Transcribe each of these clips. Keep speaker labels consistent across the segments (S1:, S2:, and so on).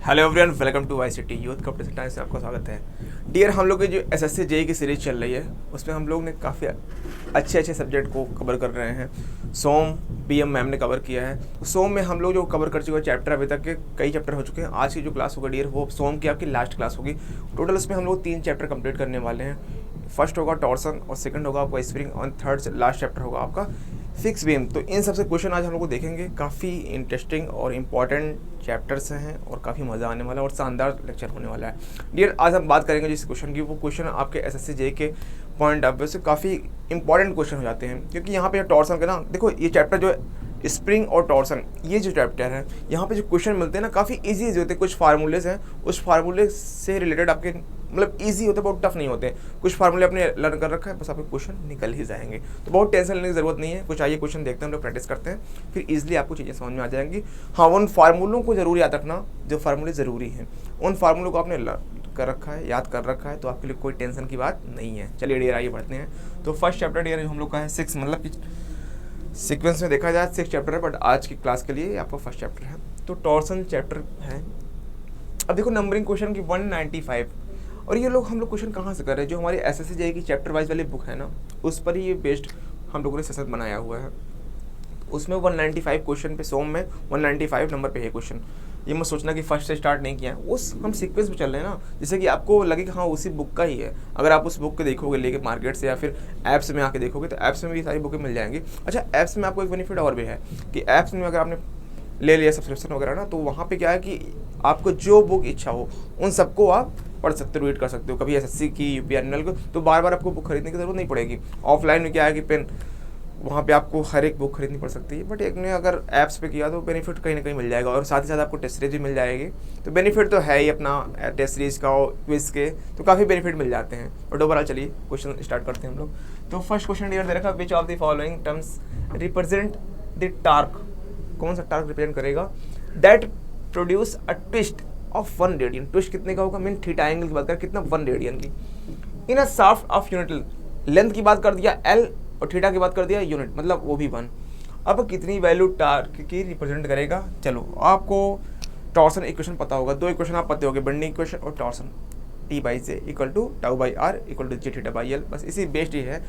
S1: Hello everyone, welcome to ICT Youth Competition Times में आपका स्वागत है। डियर, हम लोग की जो SSC JEE की सीरीज चल रही है उसमें हम लोग ने काफ़ी अच्छे सब्जेक्ट को कवर कर रहे हैं। सोम BM मैम ने कवर किया है। तो सोम में हम लोग जो कवर कर चुके हैं चैप्टर, अभी तक के कई चैप्टर हो चुके हैं। आज की जो क्लास होगा डियर, वो सोम की आपकी लास्ट क्लास होगी। टोटल उसमें हम लोग 3 चैप्टर कंप्लीट करने वाले हैं। फर्स्ट होगा टॉर्सन, और सेकंड होगा आपका स्प्रिंग, और थर्ड लास्ट चैप्टर होगा आपका फिक्स बीम। तो इन सबसे क्वेश्चन आज हम लोग को देखेंगे। काफ़ी इंटरेस्टिंग और इम्पॉर्टेंट चैप्टर्स हैं और काफ़ी मज़ा आने वाला है और शानदार लेक्चर होने वाला है। डियर, आज हम बात करेंगे जिस क्वेश्चन की, वो क्वेश्चन आपके SSC JEE के पॉइंट ऑफ व्यू से काफ़ी इंपॉर्टेंट क्वेश्चन हो जाते हैं। क्योंकि यहाँ पे टॉर्सन के ना, देखो ये चैप्टर जो स्प्रिंग और टॉर्सन, ये जो चैप्टर है, यहाँ पे जो क्वेश्चन मिलते हैं ना काफ़ी इजी होते हैं। कुछ फार्मूलेज हैं, उस फार्मूले से रिलेटेड आपके मतलब इजी होते हैं, बहुत टफ नहीं होते। कुछ फार्मूले आपने लर्न कर रखा है, बस आपके क्वेश्चन निकल ही जाएंगे। तो बहुत टेंशन लेने की जरूरत नहीं है। कुछ आइए क्वेश्चन देखते हैं, हम लोग प्रैक्टिस करते हैं, फिर इजीली आपको चीज़ें समझ में आ जाएंगी। हाँ, उन फार्मूलों को जरूर याद रखना जो फार्मूले ज़रूरी हैं। उन फार्मूलों को आपने कर रखा है, याद कर रखा है, तो आपके लिए कोई टेंशन की बात नहीं है। चलिए डियर, आइए बढ़ते हैं। तो फर्स्ट चैप्टर डियर हम लोग का है 6, मतलब कि सीक्वेंस में देखा जाए 6 चैप्टर है, बट आज की क्लास के लिए आपका फर्स्ट चैप्टर है। तो टॉर्सन चैप्टर है। अब देखो नंबरिंग क्वेश्चन की 195, और ये लोग हम लोग क्वेश्चन कहाँ से कर रहे हैं, जो हमारी SSC JEE की चैप्टर वाइज वाली बुक है ना, उस पर ही ये बेस्ड हम लोगों ने सेशन बनाया हुआ है। उसमें 195 क्वेश्चन पे, सोम में 195 नंबर पे है क्वेश्चन। ये मत सोचना कि फर्स्ट से स्टार्ट नहीं किया है, उस हम सीक्वेंस पे चल रहे हैं ना, जिससे कि आपको लगे कि हाँ उसी बुक का ही है। अगर आप उस बुक को देखोगे लेके मार्केट से या फिर ऐप्स में आके देखोगे, तो ऐप्स में भी सारी बुकें मिल जाएंगी। अच्छा, ऐप्स में आपको एक बेनिफिट और भी है कि ऐप्स में अगर आपने ले लिया सब्सक्रिप्शन वगैरह ना, तो वहाँ पे क्या है कि आपको जो बुक इच्छा हो उन सबको आप पढ़ सकते हो, रीड कर सकते हो। कभी SSC की, UP एनुअल को, तो बार बार आपको बुक खरीदने की जरूरत नहीं पड़ेगी। ऑफलाइन में क्या है कि पेन, वहाँ पे आपको हर एक बुक खरीदनी पड़ सकती है, बट एक ने अगर ऐप्स पे किया तो बेनिफिट कहीं ना कहीं मिल जाएगा, और साथ ही साथ आपको टेस्ट सीरीज भी मिल जाएगी। तो बेनिफिट तो है ही अपना टेस्ट सीरीज का और क्विज के, तो काफ़ी बेनिफिट मिल जाते हैं। बट ओवरऑल चलिए क्वेश्चन स्टार्ट करते हैं हम लोग। तो फर्स्ट क्वेश्चन डियर दे रखा, विच of the following terms represent the torque. कौन सा टार्क रिप्रेजेंट करेगा? That produce a twist of 1 radian. Twist कितने का होगा? मीन थीटा एंगल की बात करें, कितना? 1 रेडियन की। In a shaft of unit, length की बात कर दिया L, और थीटा की बात कर दिया यूनिट, मतलब वो भी 1। अब कितनी वैल्यू टार्क की रिप्रेजेंट करेगा? चलो, आपको टॉर्सन इक्वेशन पता होगा, 2 इक्वेशन आप पते होंगे, बेंडिंग इक्वेशन और torsion. T/J = τ/r = J θ/L, बस इसी बेस्ड ही है।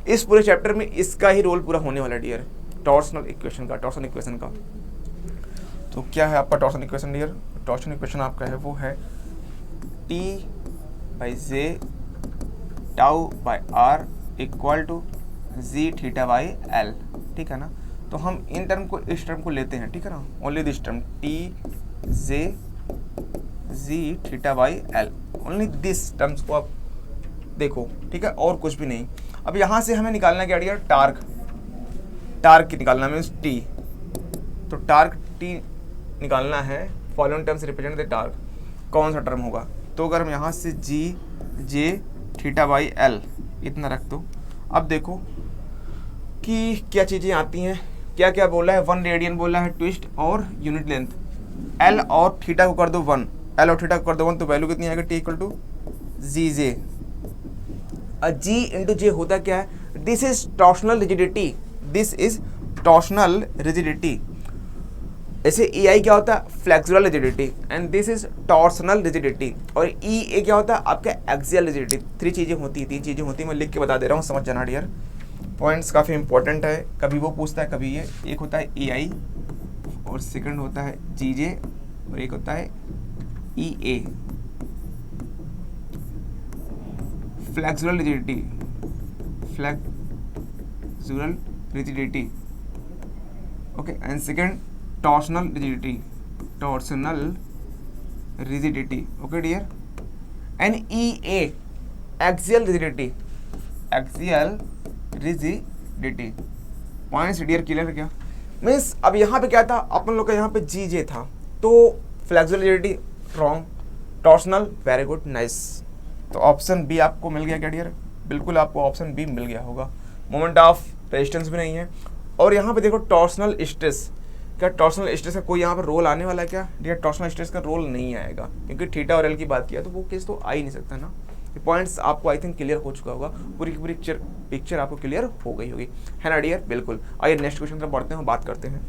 S1: इस पूरे चैप्टर में इसका ही रोल पूरा होने वाला डियर, टॉर्सनल इक्वेशन का, टॉर्सन इक्वेशन का। तो क्या है आपका torsion equation dear? Torsion equation आपका है वो है T/J τ/r = G θ/L, ठीक है ना। तो हम इन टर्म को, इस टर्म को लेते हैं, ठीक है ना, only this term T/J G θ/L, only this terms को आप देखो, ठीक है, और कुछ भी नहीं। अब यहाँ से हमें निकालना क्या डियर? टार्क। टार्क की निकालना मीन्स T, तो टार्क T निकालना है। Following terms represent the torque, कौन सा टर्म होगा? तो अगर हम यहाँ से G θ/L इतना रख दो, अब देखो कि क्या चीज़ें आती हैं, क्या क्या बोला है। 1 रेडियन बोला है ट्विस्ट और यूनिट लेंथ। L और थीटा को कर दो 1, L और थीटा को कर दो 1, तो वैल्यू कितनी आएगी? T = GJ। G into J होता क्या है? This is torsional rigidity, this is torsional rigidity. ऐसे EI क्या होता है? Flexural rigidity, and this is torsional rigidity. और EA क्या होता है? आपका एक्सियल रिजिडिटी। 3 चीज़ें होती हैं, 3 चीज़ें होती हैं, मैं लिख के बता दे रहा हूँ, समझ जाना डियर। पॉइंट्स काफ़ी इंपॉर्टेंट है, कभी वो पूछता है कभी ये। एक होता है EI, और सेकंड होता है GJ, और एक होता है EA, flexural rigidity, flexural rigidity, okay, and second torsional rigidity, torsional rigidity, okay dear, and EA axial rigidity, axial rigidity. Points dear clear है क्या? मीन्स अब यहाँ पे क्या था अपन लोग का? यहाँ पे GJ था, तो flexural rigidity wrong, torsional very good, nice. तो ऑप्शन बी आपको मिल गया क्या डियर? बिल्कुल आपको ऑप्शन बी मिल गया होगा। मोमेंट ऑफ रेजिस्टेंस भी नहीं है। और यहाँ पे देखो टॉर्सनल स्ट्रेस, क्या टॉर्सनल स्ट्रेस का कोई यहाँ पर रोल आने वाला है क्या डियर? टॉर्सनल स्ट्रेस का रोल नहीं आएगा, क्योंकि थीटा और L की बात किया तो वो केस तो आ ही नहीं सकता ना। ये पॉइंट्स आपको आई थिंक क्लियर हो चुका होगा, पूरी की पूरी पिक्चर आपको क्लियर हो गई होगी, है ना डियर? बिल्कुल। आइए नेक्स्ट क्वेश्चन तरफ बढ़ते हैं, बात करते हैं।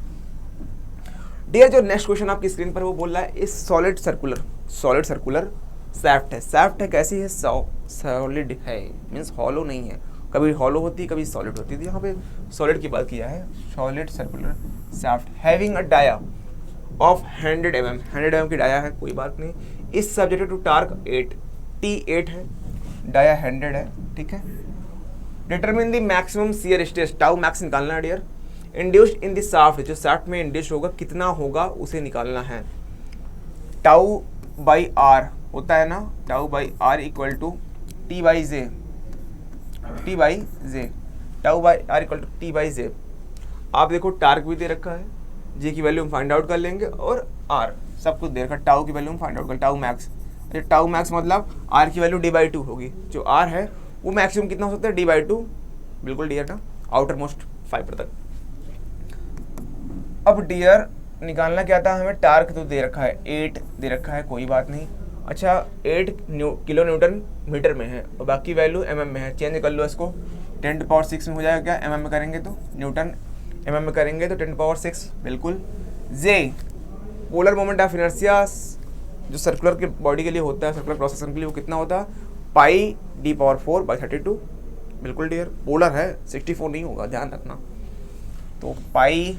S1: डियर जो नेक्स्ट क्वेश्चन आपकी स्क्रीन पर वो बोल रहा है इस सॉलिड सर्कुलर सैफ्ट है कैसी है, सॉलिड है मीन्स हॉलो नहीं है, कभी हॉलो होती है कभी सॉलिड होती है, तो यहाँ पे सॉलिड की बात किया है। Solid circular shaft having a dia of 100 mm की डाया है, कोई बात नहीं, इस सब्जेक्ट टू टार्क 8 T8 है, डाया 100 है, ठीक है। Determine the maximum shear stress, tau max निकालना है dear, induced in the shaft, जो शाफ्ट में इंड्यूस्ड होगा कितना होगा उसे निकालना है। टाउ बाई आर होता है ना, tau by are equal to t by j, tau by are equal to t by j. आप देखो टार्क भी दे रखा है, जे की वैल्यू हम फाइंड आउट कर लेंगे, और आर सब कुछ दे रखा है, टाउ की वैल्यू हम फाइंड आउट कर, टाउ मैक्स, टाउ मैक्स मतलब आर की वैल्यू d/2 होगी, जो आर है वो मैक्सिमम कितना हो सकता है d/2, बिल्कुल डियर ना, आउटर मोस्ट फाइबर तक। अब डियर निकालना क्या था हमें, टार्क तो दे रखा है 8 दे रखा है, कोई बात नहीं, अच्छा 8 किलो न्यूटन मीटर में है और बाकी वैल्यू mm में है, चेंज कर लो इसको, 10⁶ में हो जाएगा क्या, mm में करेंगे तो न्यूटन, mm में करेंगे तो 10⁶, बिल्कुल। जे पोलर मोमेंट ऑफ इनर्शिया जो सर्कुलर की बॉडी के लिए होता है, सर्कुलर क्रॉस सेक्शन के लिए, वो कितना होता है, पाई d⁴/32, बिल्कुल डियर, पोलर है 64 नहीं होगा, ध्यान रखना, तो पाई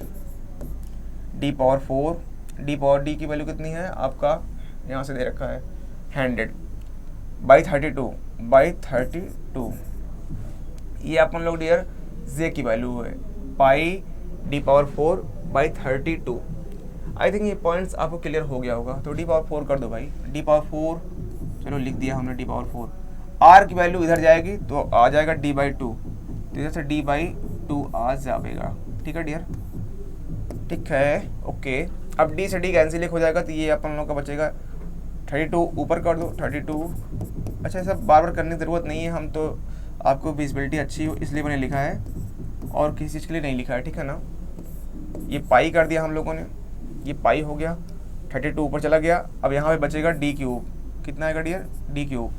S1: d⁴, d की वैल्यू कितनी है आपका, यहाँ से दे रखा है 100/32, ये अपन लोग डियर जे की वैल्यू है, पाई d⁴/32। आई थिंक ये पॉइंट्स आपको क्लियर हो गया होगा, तो d⁴ कर दो भाई, d⁴, चलो लिख दिया हमने d⁴, r की वैल्यू इधर जाएगी तो आ जाएगा d/2, तो इधर से d/2 आ जाएगा, ठीक है डियर, ठीक है, ओके। अब d से d कैंसिल हो जाएगा, तो ये अपन लोग का बचेगा 32, ऊपर कर दो 32, अच्छा सब बार बार करने की ज़रूरत नहीं है, हम तो आपको विजिबिलिटी अच्छी हो इसलिए मैंने लिखा है, और किसी चीज़ के लिए नहीं लिखा है, ठीक है ना। ये पाई कर दिया हम लोगों ने, ये पाई हो गया, 32 ऊपर चला गया, अब यहाँ पे बचेगा d3, कितना आएगा डियर, d3।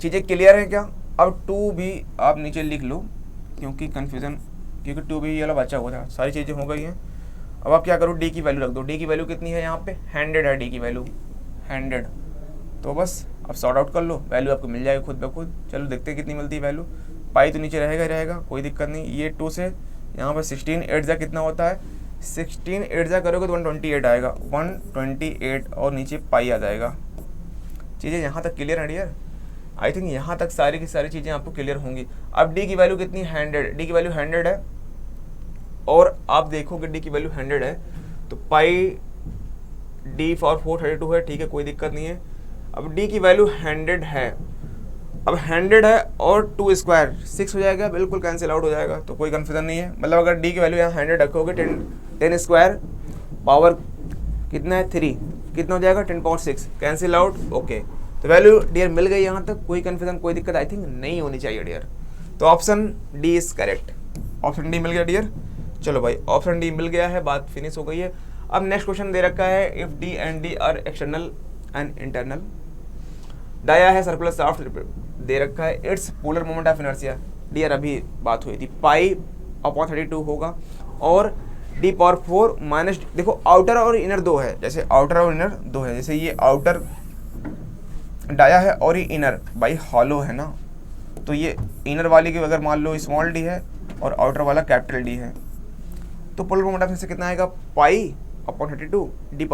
S1: चीज़ें क्लियर हैं क्या, अब 2 भी आप नीचे लिख लो, क्योंकि कन्फ्यूज़न, क्योंकि 2 भी ये वाला बचा हुआ था, सारी चीज़ें हो गई हैं। अब आप क्या करो, डी की वैल्यू रख दो, डी की वैल्यू कितनी है यहाँ पे, 100 है डी की वैल्यू, 100, तो बस अब सॉर्ट आउट कर लो, वैल्यू आपको मिल जाएगी खुद ब खुद। चलो देखते हैं कितनी मिलती है वैल्यू, पाई तो नीचे रहेगा ही रहेगा, कोई दिक्कत नहीं, ये 2 से यहाँ पर 16 8 कितना होता है, 16 8 करोगे तो 128 आएगा, 128 और नीचे पाई आ जाएगा। चीज़ें यहाँ तक क्लियर है डियर, आई थिंक यहाँ तक सारी की सारी चीज़ें आपको क्लियर होंगी। अब डी की वैल्यू कितनी, 100, डी की वैल्यू 100 है, और आप देखोगे डी की वैल्यू 100 है, तो पाई d⁴ 32 है, ठीक है, कोई दिक्कत नहीं है। अब डी की वैल्यू 100 है, अब 100 है और 2 स्क्वायर 6 हो जाएगा, बिल्कुल कैंसिल आउट हो जाएगा, तो कोई कन्फ्यूजन नहीं है। मतलब अगर डी की वैल्यू यहाँ 100 रखोगे, 10 स्क्वायर पावर कितना है 3, कितना हो जाएगा 10⁶, कैंसिल आउट, ओके। तो वैल्यू डियर मिल गई, यहाँ तक कोई कन्फ्यूजन कोई दिक्कत आई थिंक नहीं होनी चाहिए डियर। तो option D is correct, option d मिल गया डियर। चलो भाई ऑप्शन डी मिल गया है, बात फिनिश हो गई है। अब नेक्स्ट क्वेश्चन दे रखा है, if d and d are external and internal, dia है सर्कुलर शाफ्ट दे रखा है, its polar moment of inertia, dear अभी बात हुई थी, पाई/32 होगा, और d⁴ माइनस, देखो आउटर और इनर 2 है, जैसे आउटर और इनर 2 है, जैसे ये आउटर डाया है और ये इनर भाई हॉलो है ना, तो ये इनर वाली की अगर मान लो स्मॉल डी है और आउटर वाला कैपिटल डी है, तो पोलर मोमेंट ऑफ इनर्शिया कितना आएगा, पाई/32 d⁴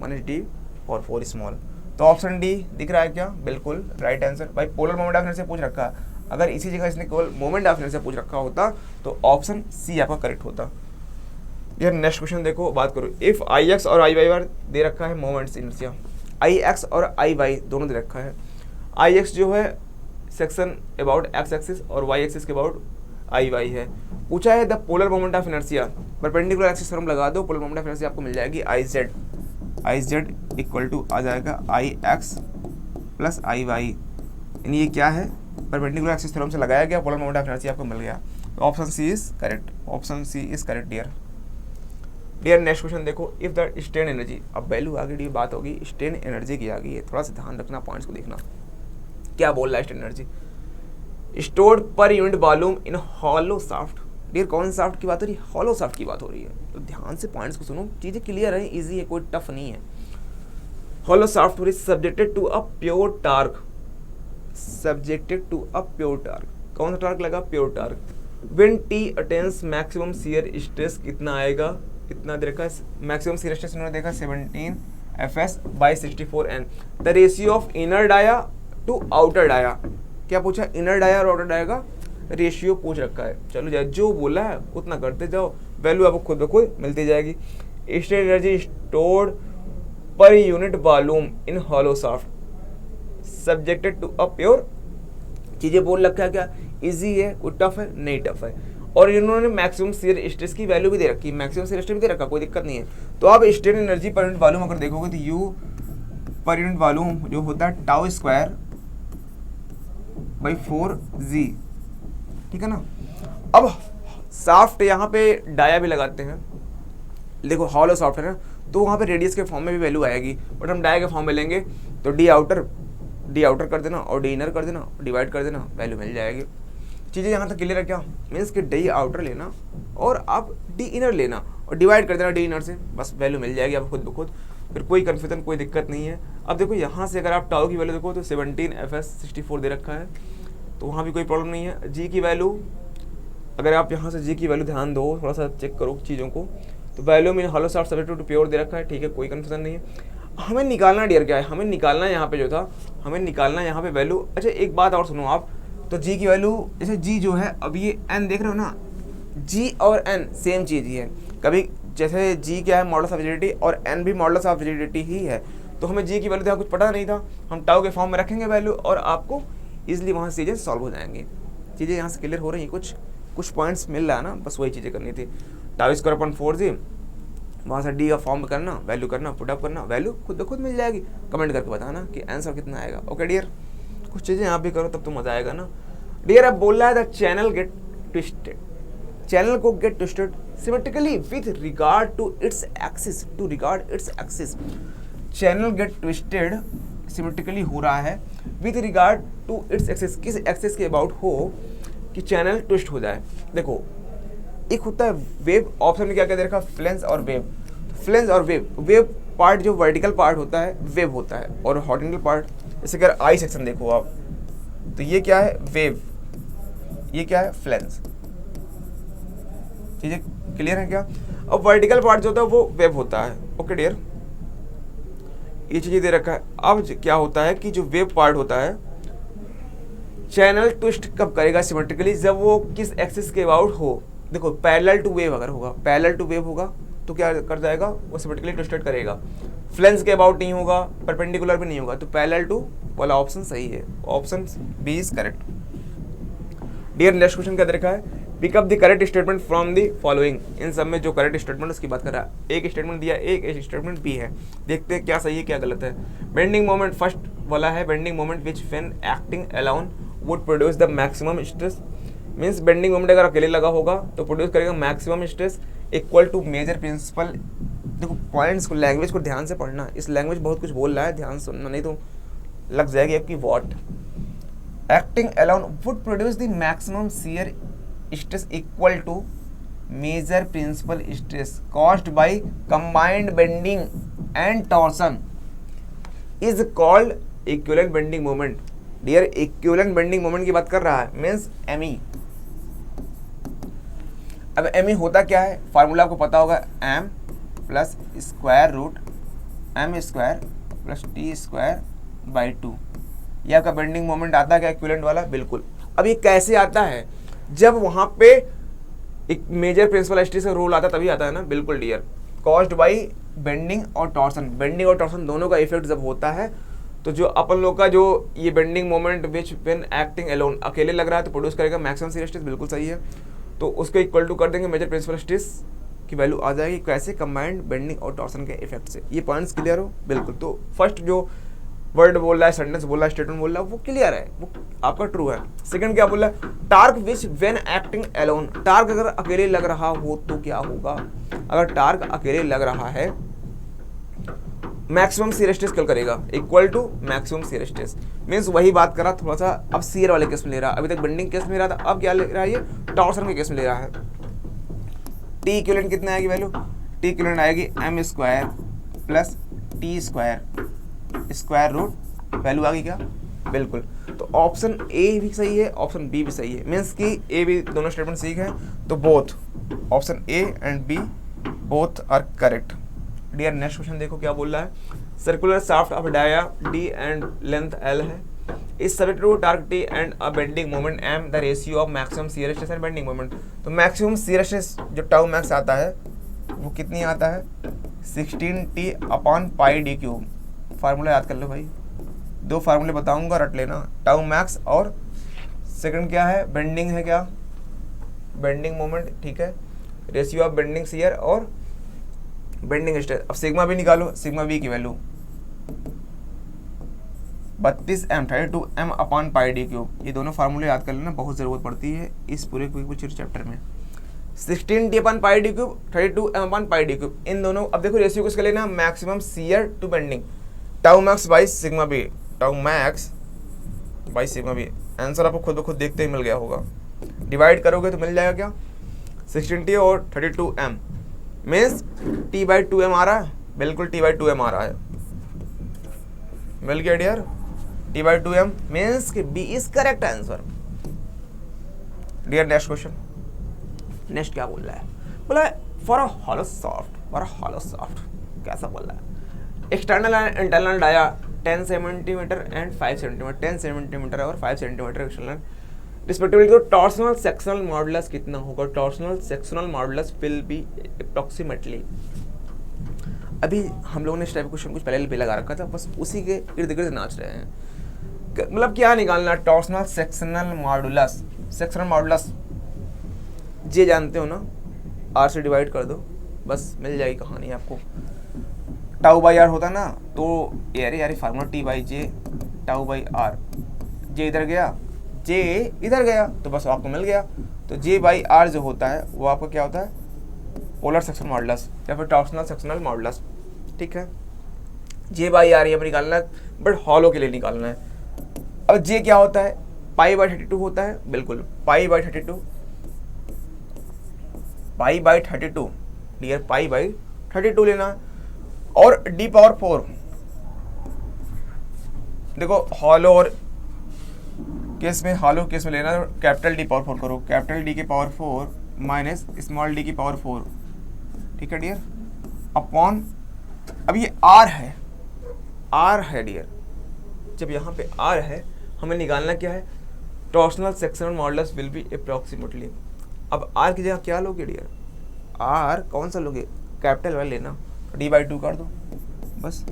S1: माइनस d⁴ स्मॉल। तो ऑप्शन डी दिख रहा है क्या, बिल्कुल राइट आंसर। भाई पोलर मोमेंट ऑफ इनर्शिया पूछ रखा है, अगर इसी जगह इसने केवल मोमेंट ऑफ इनर्शिया पूछ रखा होता तो ऑप्शन सी आपका करेक्ट होता। यार नेक्स्ट क्वेश्चन देखो, बात करो, इफ आई एक्स और आई वाई दे रखा है मोमेंट्स इनर्शिया, आई एक्स और आई वाई दोनों दे रखा है। आई एक्स जो है सेक्शन अबाउट एक्स एक्सिस और वाई एक्सिस के अबाउट आई वाई है। पूछा है the polar moment of inertia, perpendicular axis theorem लगा दो, पोलर मोमेंट ऑफ इनर्शिया आपको मिल जाएगी आई जेड इक्वल टू आ जाएगा आई एक्स प्लस आई वाई, यानी ये क्या है, परपेंडिकुलर एक्सिस थ्योरम से लगाया गया, पोलर मोमेंट ऑफ इनर्शिया आपको मिल गया। तो option C is correct, option C is correct dear. Dear next question देखो, इफ द स्ट्रेन एनर्जी, अब वैल्यू आ गई, बात होगी स्ट्रेन एनर्जी की आ गई है, थोड़ा सा ध्यान रखना, पॉइंट्स को देखना क्या बोल रहा है। Strain energy stored per unit volume in hollow shaft, dear कौन सा शाफ्ट की बात हो रही है? हॉलो शाफ्ट की बात हो रही है। तो ध्यान से पॉइंट्स को सुनो, चीज़ें क्लियर है, इजी है, कोई टफ नहीं है। Hollow shaft is subjected to a pure torque, subjected to a pure torque. कौन सा टार्क लगा? Pure torque. When T attains maximum shear stress कितना आएगा? इतना दे रखा है, मैक्सिमम शियर स्ट्रेस उन्होंने देखा 17 Fs by 64 N। The ratio of inner dia to outer dia, क्या पूछा? इनर डाया और आउटर डाया का रेशियो पूछ रखा है। चलो जाए, जो बोला है उतना करते जाओ, वैल्यू आपको खुद ब खुद मिलती जाएगी। State energy stored per unit volume in hollow shaft subjected to a pure, चीजें बोल रखा है, क्या इजी है, कोई टफ है? नहीं टफ है। और इन्होंने मैक्सिमम शियर स्ट्रेस की वैल्यू भी दे रखी है, मैक्सिमम शियर स्ट्रेस भी दे रखा, कोई दिक्कत नहीं है। तो आप state energy per unit volume अगर देखोगे तो यू पर यूनिट वॉल्यूम जो होता है टाउ स्क्वायर बाई 4g, ठीक है ना। अब शाफ्ट यहाँ पे डाया भी लगाते हैं, देखो हॉलो शाफ्ट है ना, तो वहाँ पे रेडियस के फॉर्म में भी वैल्यू आएगी, बट हम डाया के फॉर्म में लेंगे तो डी आउटर कर देना और डी इनर कर देना, डिवाइड कर देना, वैल्यू मिल जाएगी। चीज़ें यहाँ तक क्लियर है क्या? मीन्स कि डी आउटर लेना और आप डी इनर लेना और डिवाइड कर देना डी इनर से, बस वैल्यू मिल जाएगी आपको खुद ब खुद, फिर कोई कन्फ्यूजन कोई दिक्कत नहीं है। अब देखो यहाँ से अगर आप टाउ की वैल्यू देखो तो 17 Fs 64 दे रखा है, तो वहाँ भी कोई प्रॉब्लम नहीं है। जी की वैल्यू, अगर आप यहाँ से जी की वैल्यू ध्यान दो, थोड़ा सा चेक करो चीज़ों को, तो वैल्यू में hollow shaft subjected to pure दे रखा है, ठीक है, कोई कन्फ्यूजन नहीं है। हमें निकालना डियर क्या है? हमें निकालना यहाँ पे जो था, हमें निकालना यहाँ पे वैल्यू। अच्छा एक बात और सुनो आप, तो जी की वैल्यू, जैसे जी जो है, अब ये एन देख रहे हो ना, जी और एन सेम चीज़ ही है। कभी जैसे जी क्या है? मॉडल्स ऑफ रिजिडिटी, और एन भी मॉडल्स ऑफ रिजिडिटी ही है। तो हमें जी की वैल्यू यहाँ कुछ पता नहीं था, हम टाउ के फॉर्म में रखेंगे वैल्यू और आपको ईजिली वहाँ से चीज़ें सॉल्व हो जाएंगी। चीज़ें यहाँ से क्लियर हो रही हैं, कुछ पॉइंट्स मिल रहा है ना, बस वही चीज़ें करनी थी। टाउ स्क्वायर अपॉन 4g, वहाँ से डी का फॉर्म करना, वैल्यू करना, पुटअप करना, वैल्यू खुद ब खुद मिल जाएगी। कमेंट करके बताना कि आंसर कितना आएगा। ओके डियर, कुछ चीज़ें आप भी करो तब तो मज़ा आएगा ना। डियर अब बोल रहा है the channel get twisted, channel को get twisted symmetrically with regard to its axis, to regard its axis. Channel get twisted symmetrically हो रहा है with regard to its axis, किस एक्सिस के अबाउट हो कि चैनल ट्विस्ट हो जाए। देखो एक होता है वेव, ऑप्शन में क्या क्या दे रखा? फ्लेंस और वेव। फ्लेंस और वेव पार्ट जो वर्टिकल पार्ट होता है वेव होता है, और हॉरिजॉन्टल पार्ट, जैसे अगर आई सेक्शन देखो आप, तो ये क्या है? वेव, ये क्या है? फ्लेंस। चीजें क्लियर है क्या? अब वर्टिकल पार्ट जो होता है वो वेव होता है। ओके डियर, ये चीजें दे रखा है। अब क्या होता है कि जो वेव पार्ट होता है, चैनल ट्विस्ट कब करेगा सिमेट्रिकली? जब वो किस एक्सिस के अबाउट हो। देखो पैरेलल टू वेव अगर होगा, पैरेलल टू वेव होगा तो क्या कर जाएगा? वो सिमेट्रिकली ट्विस्टेड करेगा। फ्लेंस के अबाउट नहीं होगा, परपेंडिकुलर भी नहीं होगा, तो पैरेलल टू वाला ऑप्शन सही है, option B is correct. Dear next question क्या दे रखा है? Pick up the correct statement from the following. इन सब में जो करेक्ट स्टेटमेंट उसकी बात कर रहा है। एक स्टेटमेंट दिया, एक स्टेटमेंट बी है, देखते हैं क्या सही है क्या गलत है। बेंडिंग मोमेंट फर्स्ट वाला है, bending moment which when acting alone would produce the maximum stress. Means bending moment अगर अकेले लगा होगा तो प्रोड्यूस करेगा maximum stress equal to major principal. देखो पॉइंट्स को, लैंग्वेज को ध्यान से पढ़ना, इस लैंग्वेज बहुत कुछ बोल रहा है, ध्यान सुनना, नहीं तो लग जाएगी आपकी वॉट। Acting alone would produce the maximum shear stress equal to major principal stress caused by combined bending and torsion is called equivalent bending moment. Dear equivalent bending moment की बात कर रहा है, मीन्स एमई। अब एमई होता क्या है? Formula आपको पता होगा, M plus square root M square plus T square by 2। ये आपका बेंडिंग मोमेंट आता है क्या इक्विवेलेंट वाला? बिल्कुल। अब ये कैसे आता है? जब वहां पे एक मेजर प्रिंसिपल स्ट्रेस का रोल आता है तभी आता है ना। बिल्कुल डियर, कॉज्ड बाई बेंडिंग और टॉर्सन। बेंडिंग और टॉर्सन दोनों का इफेक्ट जब होता है तो जो अपन लोग का जो ये bending moment which when acting alone, अकेले लग रहा है तो प्रोड्यूस करेगा मैक्सिमम शियर स्ट्रेस। बिल्कुल सही है, तो उसको इक्वल टू कर देंगे मेजर प्रिंसिपल स्ट्रेस की वैल्यू आ जाएगी। कैसे? कंबाइंड बेंडिंग और टॉर्सन के इफेक्ट से। ये पॉइंट्स क्लियर हो? बिल्कुल। तो फर्स्ट जो वर्ड बोल रहा है, सेंटेंस बोल रहा है, स्टेटमेंट बोल रहा है, वो क्लियर है, वो आपका ट्रू है। सेकंड क्या बोल रहा है? Torque which when acting alone. Torque अगर अकेले लग रहा हो तो क्या होगा? अगर टार्क अकेले लग रहा है, मैक्सिमम शियर स्ट्रेस कल करेगा equal to maximum shear stress. Means वही बात करा थोड़ा सा, अब शियर वाले केस में ले रहा है, अभी तक बेंडिंग केस में ले रहा था, अब क्या ले रहा है? ये टॉर्सन के केस में ले रहा है। टी इक्विवेलेंट कितना आएगी वैल्यू, टी इक्विवेलेंट आएगी m square plus T square square root, value आ गई क्या, बिल्कुल। तो ऑप्शन ए भी सही है, ऑप्शन बी भी सही है, मीन्स कि ए बी दोनों स्टेटमेंट सही है, तो both option a and b both are correct. Dear next question देखो क्या बोल रहा है, circular shaft of dia d and length l है, is subject to torque t and a bending moment m, the ratio of maximum shear stress and bending moment. तो maximum shear stress जो tau max आता है वो कितनी आता है, 16t upon pi D cube. Formula याद कर लो भाई, दो फार्मूले बताऊंगा रट लेना, टाउ मैक्स और सेकंड क्या है, बेंडिंग है, क्या बेंडिंग मोमेंट, ठीक है, रेशियो ऑफ बेंडिंग शियर और बेंडिंग स्ट्रेस। अब सिग्मा भी निकालो, सिग्मा बी की value 32m 32m upon pi D cube. ये दोनों फार्मूले याद कर लेना, बहुत ज़रूरत पड़ती है इस पूरे क्विक चैप्टर में। 16t upon pi D cube, 32m upon pi D cube, इन दोनों। अब देखो रेशियो किसका लेना, maximum shear to bending, tau max by sigma b, tau max by sigma b. Answer आपको खुद ब खुद देखते ही मिल गया होगा, डिवाइड करोगे तो मिल जाएगा क्या, 16t और 32m means t by 2m आ रहा है, बिल्कुल t बाई 2m आ रहा है, मिल गया dear, t by 2m means कि b is correct answer. Dear next question, next क्या बोल रहा है, बोला फॉर अ हॉलो सॉफ्ट, कैसा बोल रहा है, external and internal dia 10 centimetre and 5 centimetre, 10 centimetre और 5 सेंटीमीटर एक्सटर्नल रिस्पेक्टिवली, तो टॉर्सनल सेक्शनल मॉडुलस कितना होगा, torsional sectional modulus will be approximately. अभी हम लोगों ने इस टाइप का क्वेश्चन कुछ पहले भी लगा रखा था, बस उसी के इर्द गिर्द नाच रहे हैं। मतलब क्या निकालना, torsional sectional modulus, sectional modulus j जानते हो ना, आर से डिवाइड कर दो बस मिल जाएगी कहानी आपको। टाउ बाई आर होता ना, तो यार formula t by j tau by r, j इधर गया जे इधर गया तो बस आपको मिल गया। तो जे बाई आर जो होता है वो आपका क्या होता है, पोलर सेक्शन मॉडुलस या फिर टॉर्सनल सेक्शनल मॉडुलस, ठीक है। जे बाई आर ये हमें निकालना है, बट हॉलो के लिए निकालना है। अब जे क्या होता है, पाई बाई 32 होता है, बिल्कुल pi by 32, pi by 32 dear, pi by 32 लेना है। और डी पावर 4 देखो, हॉलो और केस में, हॉलो केस में लेना, कैपिटल डी पावर 4 करो, कैपिटल डी की पावर 4 माइनस स्मॉल डी की पावर 4, ठीक है डियर, अपॉन, अब ये आर है डियर, जब यहाँ पे आर है हमें निकालना क्या है, torsional sectional modulus will be approximately. अब आर की जगह क्या लोगे डियर, आर कौन सा लोगे, कैपिटल वाला लेना, डी बाई 2 कर दो बस।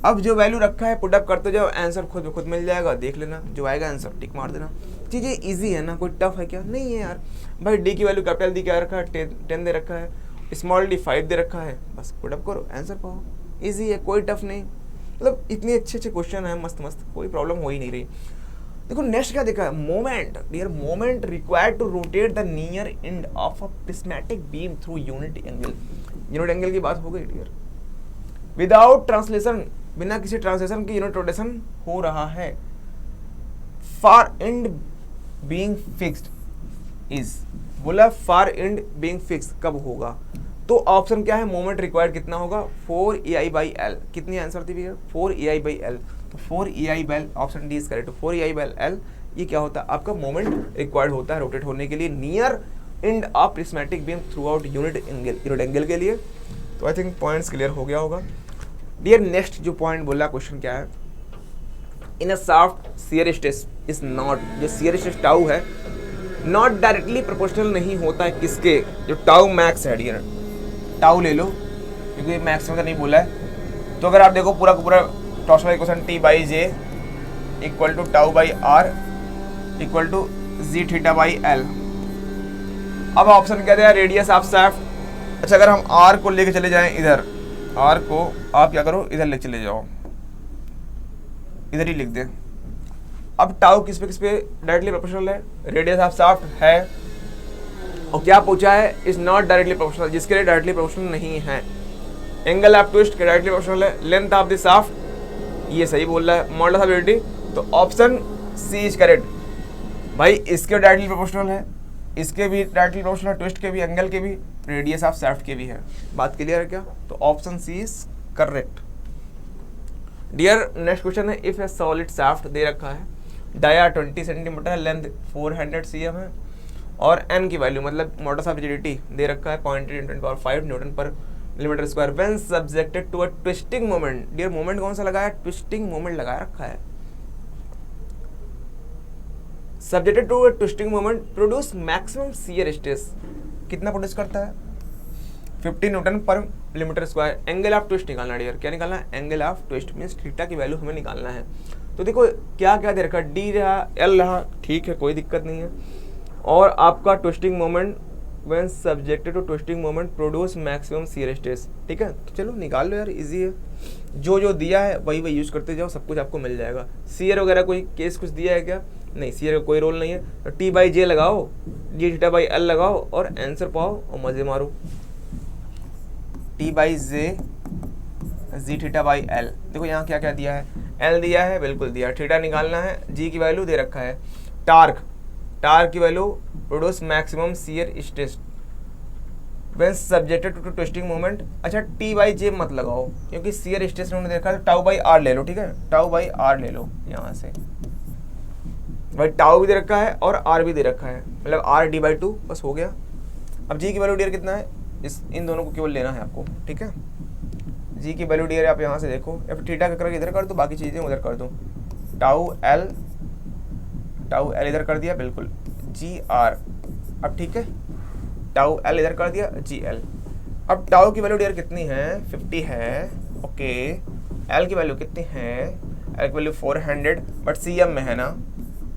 S1: अब जो वैल्यू रखा है पुटअप करते जाओ, आंसर खुद ब खुद मिल जाएगा, देख लेना जो आएगा आंसर टिक मार देना। चीज़ें इजी है ना, कोई टफ है क्या, नहीं है यार भाई। डी की वैल्यू कैपिटल डी क्या रखा है, 10 दे रखा है, स्मॉल डी 5 दे रखा है, बस पुटअप करो आंसर पाओ, इजी है, कोई टफ नहीं। मतलब इतने अच्छे क्वेश्चन है, मस्त मस्त, कोई प्रॉब्लम हो ही नहीं रही। देखो नेक्स्ट क्या देखा है, moment dear, moment required to rotate the near end of a prismatic beam through unit angle. Unit angle की बात हो गई डियर, विदाउट ट्रांसलेशन, बिना किसी ट्रांसलेशन की यूनिट रोटेशन हो रहा है। Far and being fixed is, बोला फार एंड बीइंग फिक्स्ड कब होगा, तो ऑप्शन क्या है, मोमेंट रिक्वायर्ड कितना होगा, 4ei बाई एल। कितनी आंसर थी भैया, 4ei बाई एल, तो 4ei by L, option D is correct. 4ei by L ये क्या होता है, आपका मोमेंट रिक्वायर्ड होता है रोटेट होने के लिए near end of prismatic beam through out unit angle के लिए। तो आई थिंक पॉइंट्स क्लियर हो गया होगा डियर। नेक्स्ट जो पॉइंट बोला, क्वेश्चन क्या है, in a shaft shear stress is not, जो शियर स्ट्रेस टाउ है नॉट डायरेक्टली प्रोपोर्शनल नहीं होता है किसके, जो टाउ मैक्स है डियर, टाउ ले लो क्योंकि मैक्सिमम का नहीं बोला है। तो अगर आप देखो पूरा का पूरा torsional equation T by J equal to tau by are equal to G theta by L. अब ऑप्शन क्या दिया, रेडियस ऑफ शाफ्ट। अच्छा अगर हम आर को लेके चले जाएं इधर, आर को आप क्या करो इधर ले चले जाओ, इधर ही लिख दे। अब टाउ किस पे डायरेक्टली प्रोपोर्शनल है, रेडियस ऑफ शाफ्ट है, और क्या पूछा है, इज नॉट डायरेक्टली प्रोपोर्शनल, जिसके लिए डायरेक्टली प्रोपोर्शनल नहीं है। एंगल ऑफ ट्विस्ट के डायरेक्टली प्रोपोर्शनल है, लेंथ ऑफ द शाफ्ट ये सही बोल रहा है, मॉडुलस ऑफ यूनिटी, तो ऑप्शन सी इज करेक्ट। भाई इसके डायरेक्टली प्रोपोर्शनल है, इसके भी डायरेक्टली प्रोपोर्शनल है, ट्विस्ट के भी, एंगल के भी, रेडियस ऑफ शाफ्ट के भी है। बात क्लियर है क्या? तो option C is correct. Dear next question है, इफ ए सॉलिड शाफ्ट दे रखा है, डाया 20 सेंटीमीटर, लेंथ 400 cm है और n की वैल्यू मतलब मोडस ऑफ रिजिडिटी दे रखा है 0.10 newton per millimetre square, when subjected to a twisting moment. Dear moment कौन सा लगाया? ट्विस्टिंग मोमेंट लगा रखा है। Subjected to a twisting moment produce maximum shear stress, कितना प्रोड्यूस करता है? 50 newton per millimetre square. Angle of twist निकालना डियर, क्या निकालना है? Angle of twist means theta की वैल्यू हमें निकालना है। तो देखो क्या क्या दे रखा, डी रहा, एल रहा, ठीक है कोई दिक्कत नहीं है। और आपका twisting moment when subjected to twisting moment produce maximum shear stress, ठीक है। तो चलो निकाल लो यार, इजी है। जो जो दिया है वही वही यूज करते जाओ, सब कुछ आपको मिल जाएगा। शियर वगैरह कोई केस कुछ दिया है क्या? नहीं, शियर का कोई रोल नहीं है। तो टी बाई जे लगाओ, जी थीटा बाई एल लगाओ और आंसर पाओ और मजे मारो। T by J G theta by L, देखो यहाँ क्या क्या दिया है? एल दिया है, बिल्कुल दिया। थीटा निकालना है, जी की वैल्यू दे रखा है। टार्क की value produce maximum shear stress when subjected to twisting moment. अच्छा टी बाई जे मत लगाओ क्योंकि शियर स्ट्रेस उन्होंने देखा है, टाउ बाई आर ले लो, ठीक है। टाउ बाई आर ले लो यहाँ से, भाई टाउ भी दे रखा है और आर भी दे रखा है, मतलब आर डी बाई 2, बस हो गया। अब जी की वैल्यू डियर कितना है? इन दोनों को केवल लेना है आपको, ठीक है। जी की वैल्यू डियर आप यहाँ से देखो, या फिर थीटा का करके इधर कर दो, बाकी चीज़ें उधर कर दो। टाउ एल इधर कर दिया, बिल्कुल जी आर। अब ठीक है, टाउ एल इधर कर दिया, जी एल। अब टाउ की वैल्यू डियर कितनी है? 50 है, ओके। एल की वैल्यू कितनी है? एल की वैल्यू 400, बट सी एम में है ना,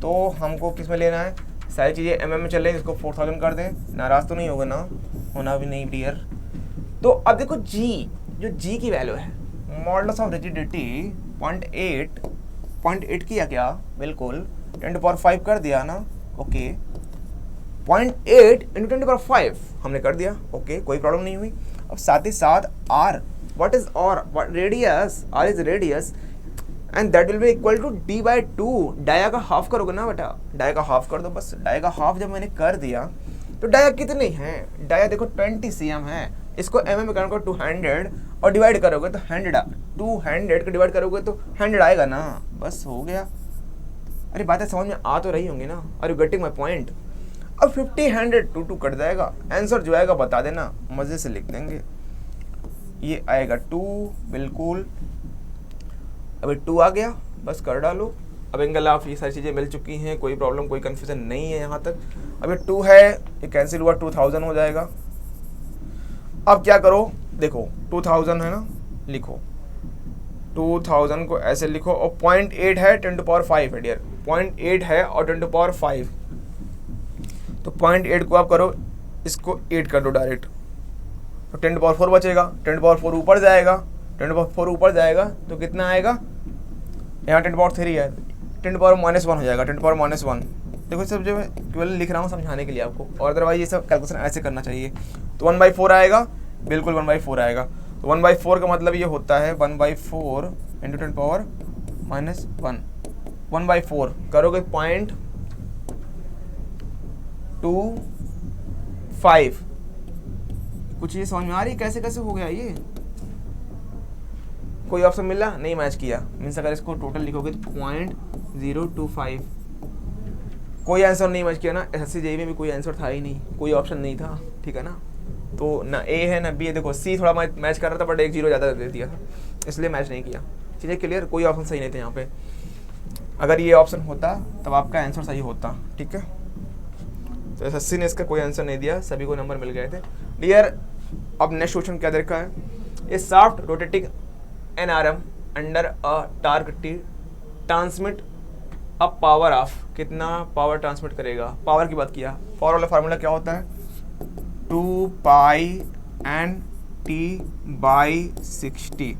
S1: तो हमको किस में लेना है? सारी चीज़ें एम में चल रही है, इसको 4000 कर दें, नाराज तो नहीं होगा ना? होना भी नहीं डियर। तो अब देखो जी, जो जी की वैल्यू है, मॉडुलस ऑफ रिजिडिटी 0.8 किया क्या? बिल्कुल 10⁵ कर दिया ना, ओके। 0.8 इंटू 10⁵ हमने कर दिया, ओके, कोई प्रॉब्लम नहीं हुई। अब साथ ही साथ R, what is R? Radius, R is radius and that will be equal to D by 2। Dia का हाफ करोगे ना बेटा, डाया का हाफ कर दो बस। डाया का हाफ जब मैंने कर दिया तो डाया कितनी है? डाया देखो 20 cm है, इसको एम में कन्वर्ट करो 200 और डिवाइड करोगे तो 200 को डिवाइड करोगे तो 100 आएगा ना, बस हो गया। अरे बातें समझ में आ तो रही होंगी ना? Are you getting my point? अब 50 100 2 कट जाएगा, आंसर जो आएगा बता देना, मजे से लिख देंगे। ये आएगा 2, बिल्कुल। अभी 2 आ गया, बस कर डालो। अब एंगल ऑफ ये सारी चीज़ें मिल चुकी हैं, कोई प्रॉब्लम कोई कन्फ्यूजन नहीं है यहाँ तक। अभी 2 है, ये कैंसिल हुआ, 2000 हो जाएगा। अब क्या करो, देखो 2000 है ना, लिखो 2000 को ऐसे लिखो और 0.8 है 10⁵ है डियर, 0.8 है और 10⁵। तो 0.8 को आप करो, इसको 8 कर दो डायरेक्ट, तो 10⁴ बचेगा। 10⁴ ऊपर जाएगा, 10⁴ ऊपर जाएगा तो कितना आएगा? यहाँ 10⁻³ है, 10⁻⁻1 हो जाएगा, 10⁻⁻1। देखो सब जो मैं केवल लिख रहा हूँ समझाने के लिए आपको, और अदरवाइज ये सब कैलकुलेशन ऐसे करना चाहिए। तो 1/4 आएगा, बिल्कुल 1/4 आएगा। तो 1/4 का मतलब ये होता है 1/4 इंटू 10⁻⁻1। 1/4 करोगे 0.25। कुछ ये समझ में आ रही कैसे कैसे हो गया ये? कोई ऑप्शन मिला? नहीं मैच किया, मीन्स अगर इसको टोटल लिखोगे तो 0.025। कोई आंसर नहीं मैच किया ना? एसएससी जेईई में भी कोई आंसर था ही नहीं, कोई ऑप्शन नहीं था, ठीक है ना? तो ना ए है ना बी है। देखो सी थोड़ा मैच कर रहा था बट 1 0 ज़्यादा दे दिया था, इसलिए मैच नहीं किया। चीज़ें क्लियर? कोई ऑप्शन सही नहीं थे यहाँ पे। अगर ये ऑप्शन होता तब आपका आंसर सही होता, ठीक है। तो एसएससी ने इसका कोई आंसर नहीं दिया, सभी को नंबर मिल गए थे डियर। अब नेक्स्ट क्वेश्चन क्या देखा है? ए soft rotating NRM under a torque T transmit a power of, कितना पावर ट्रांसमिट करेगा? पावर की बात किया, पावर वाला फार्मूला क्या होता है? 2π/N/T/60,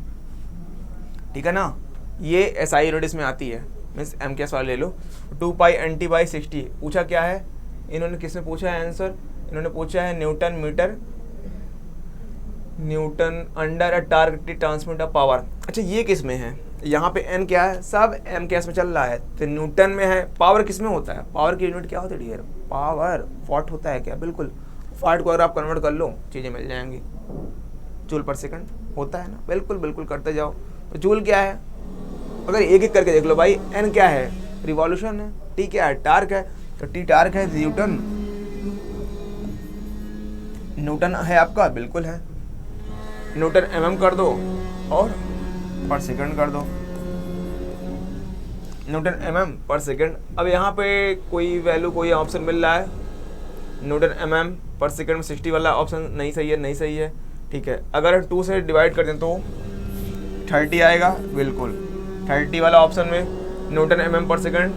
S1: ठीक है ना? ये एसआई यूनिट्स में आती है, मीन्स एम के एस वाला ले लो। 2π/N/T/60 पूछा क्या है इन्होंने? किसने पूछा है आंसर? इन्होंने पूछा है newton metre, newton under a torque T transmit a power. अच्छा ये किस में है? यहाँ पे एन क्या है? सब एम के एस में चल रहा है, तो न्यूटन में है। पावर किस में होता है? पावर की यूनिट क्या होती है डियर? पावर वॉट होता है क्या? बिल्कुल वाट को अगर आप कन्वर्ट कर लो चीज़ें मिल जाएंगी। जूल पर सेकंड होता है ना, बिल्कुल बिल्कुल करते जाओ। तो जूल क्या है, अगर एक एक करके देख लो भाई। एन क्या है, रिवॉल्यूशन है। टी क्या है, टार्क है। तो टी टार्क है, न्यूटन, न्यूटन है आपका, बिल्कुल है। न्यूटन mm कर दो और पर सेकंड कर दो, न्यूटन mm पर सेकंड। अब यहाँ पे कोई वैल्यू, कोई ऑप्शन मिल रहा है न्यूटन mm पर सेकंड में 60 वाला ऑप्शन नहीं सही है, नहीं सही है, ठीक है। अगर 2 से डिवाइड कर दें तो 30 आएगा, बिल्कुल 30 वाला ऑप्शन में न्यूटन mm पर सेकंड,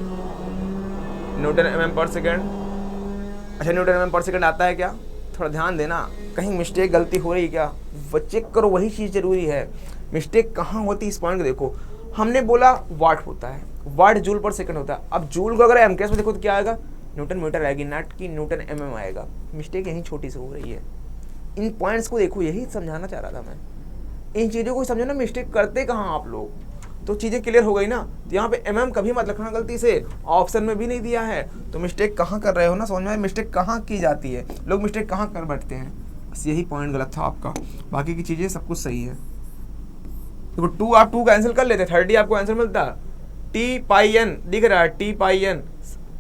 S1: न्यूटन mm पर सेकंड। अच्छा न्यूटन mm पर सेकंड आता है क्या, थोड़ा ध्यान देना, कहीं मिस्टेक गलती हो रही है क्या, वो चेक करो, वही चीज़ जरूरी है। मिस्टेक कहाँ होती है इस पॉइंट को देखो। हमने बोला वाट होता है, वाट जूल पर सेकंड होता है। अब जूल को अगर एम केस में देखो तो क्या आएगा, न्यूटन मीटर आएगी, नॉट की न्यूटन mm आएगा। मिस्टेक यहीं छोटी सी हो रही है। इन पॉइंट्स को देखो, यही समझाना चाह रहा था मैं। इन चीज़ों को समझो ना, मिस्टेक करते कहाँ आप लोग, तो चीज़ें क्लियर हो गई ना। तो यहाँ पे mm कभी मत लिखना गलती से, ऑप्शन में भी नहीं दिया है, तो मिस्टेक कहाँ कर रहे हो ना, समझ में, मिस्टेक कहाँ की जाती है, लोग मिस्टेक कहाँ कर बैठते हैं। बस यही पॉइंट गलत था आपका, बाकी की चीज़ें सब कुछ सही है। देखो 2 आप 2 कैंसिल कर लेते, 30 आपको आंसर मिलता। टी पाई एन दिख रहा है, टी पाई एन,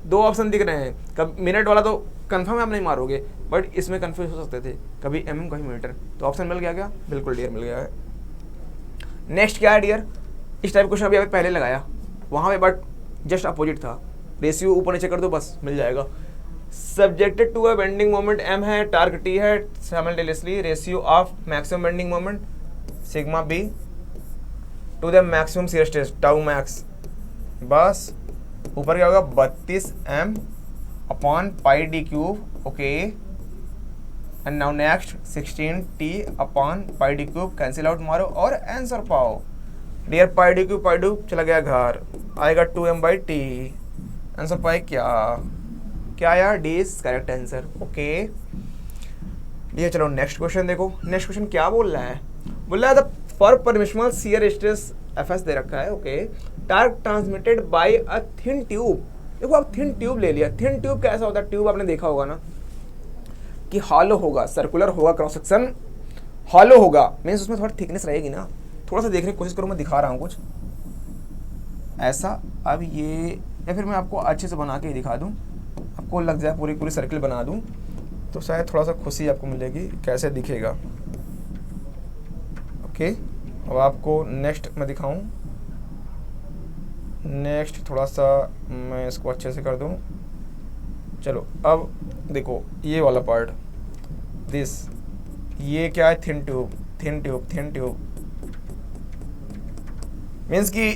S1: 2 ऑप्शन दिख रहे हैं। कब मिनट वाला तो कंफर्म आप नहीं मारोगे, बट इसमें कंफ्यूज हो सकते थे, कभी mm कभी मीटर। तो ऑप्शन मिल गया क्या, बिल्कुल डियर मिल गया है। नेक्स्ट क्या है डियर, इस टाइप क्वेश्चन अभी पहले लगाया वहाँ पे, बट जस्ट अपोजिट था। रेशियो ऊपर नीचे कर दो बस मिल जाएगा। Subjected to a bending moment m है, टार्क t है, simultaneously ratio of maximum bending moment sigma b to the maximum shear stress tau max. बस ऊपर क्या होगा, 32m upon pi D cube, okay. And now next 16t upon pi D cube, cancel out मारो और answer पाओ। Dear pi D cube चला गया घर, आएगा 2m/t। आंसर पाए क्या आया, d is correct answer, okay. ये चलो नेक्स्ट क्वेश्चन देखो। नेक्स्ट क्वेश्चन क्या बोल रहा है, बोल रहा है the for permissional shear stress FS दे रखा है, okay. Torque transmitted by a thin tube. देखो अब थिन ट्यूब ले लिया। थिन ट्यूब कैसा होता है, ट्यूब आपने देखा होगा ना कि हॉलो होगा, सर्कुलर होगा, क्रॉस सेक्शन हॉलो होगा, मीन्स उसमें थोड़ा थिकनेस रहेगी ना। थोड़ा सा देखने की कोशिश करो, मैं दिखा रहा हूँ कुछ ऐसा। अब ये, या फिर मैं आपको अच्छे से बना के दिखा दूँ, आपको लग जाए पूरी सर्किल बना दूँ तो शायद थोड़ा सा खुशी आपको मिलेगी कैसे दिखेगा, ओके। अब आपको नेक्स्ट मैं दिखाऊँ, नेक्स्ट थोड़ा सा मैं इसको अच्छे से कर दूँ। चलो अब देखो ये वाला पार्ट, दिस, ये क्या है, thin tube, thin tube, thin tube means कि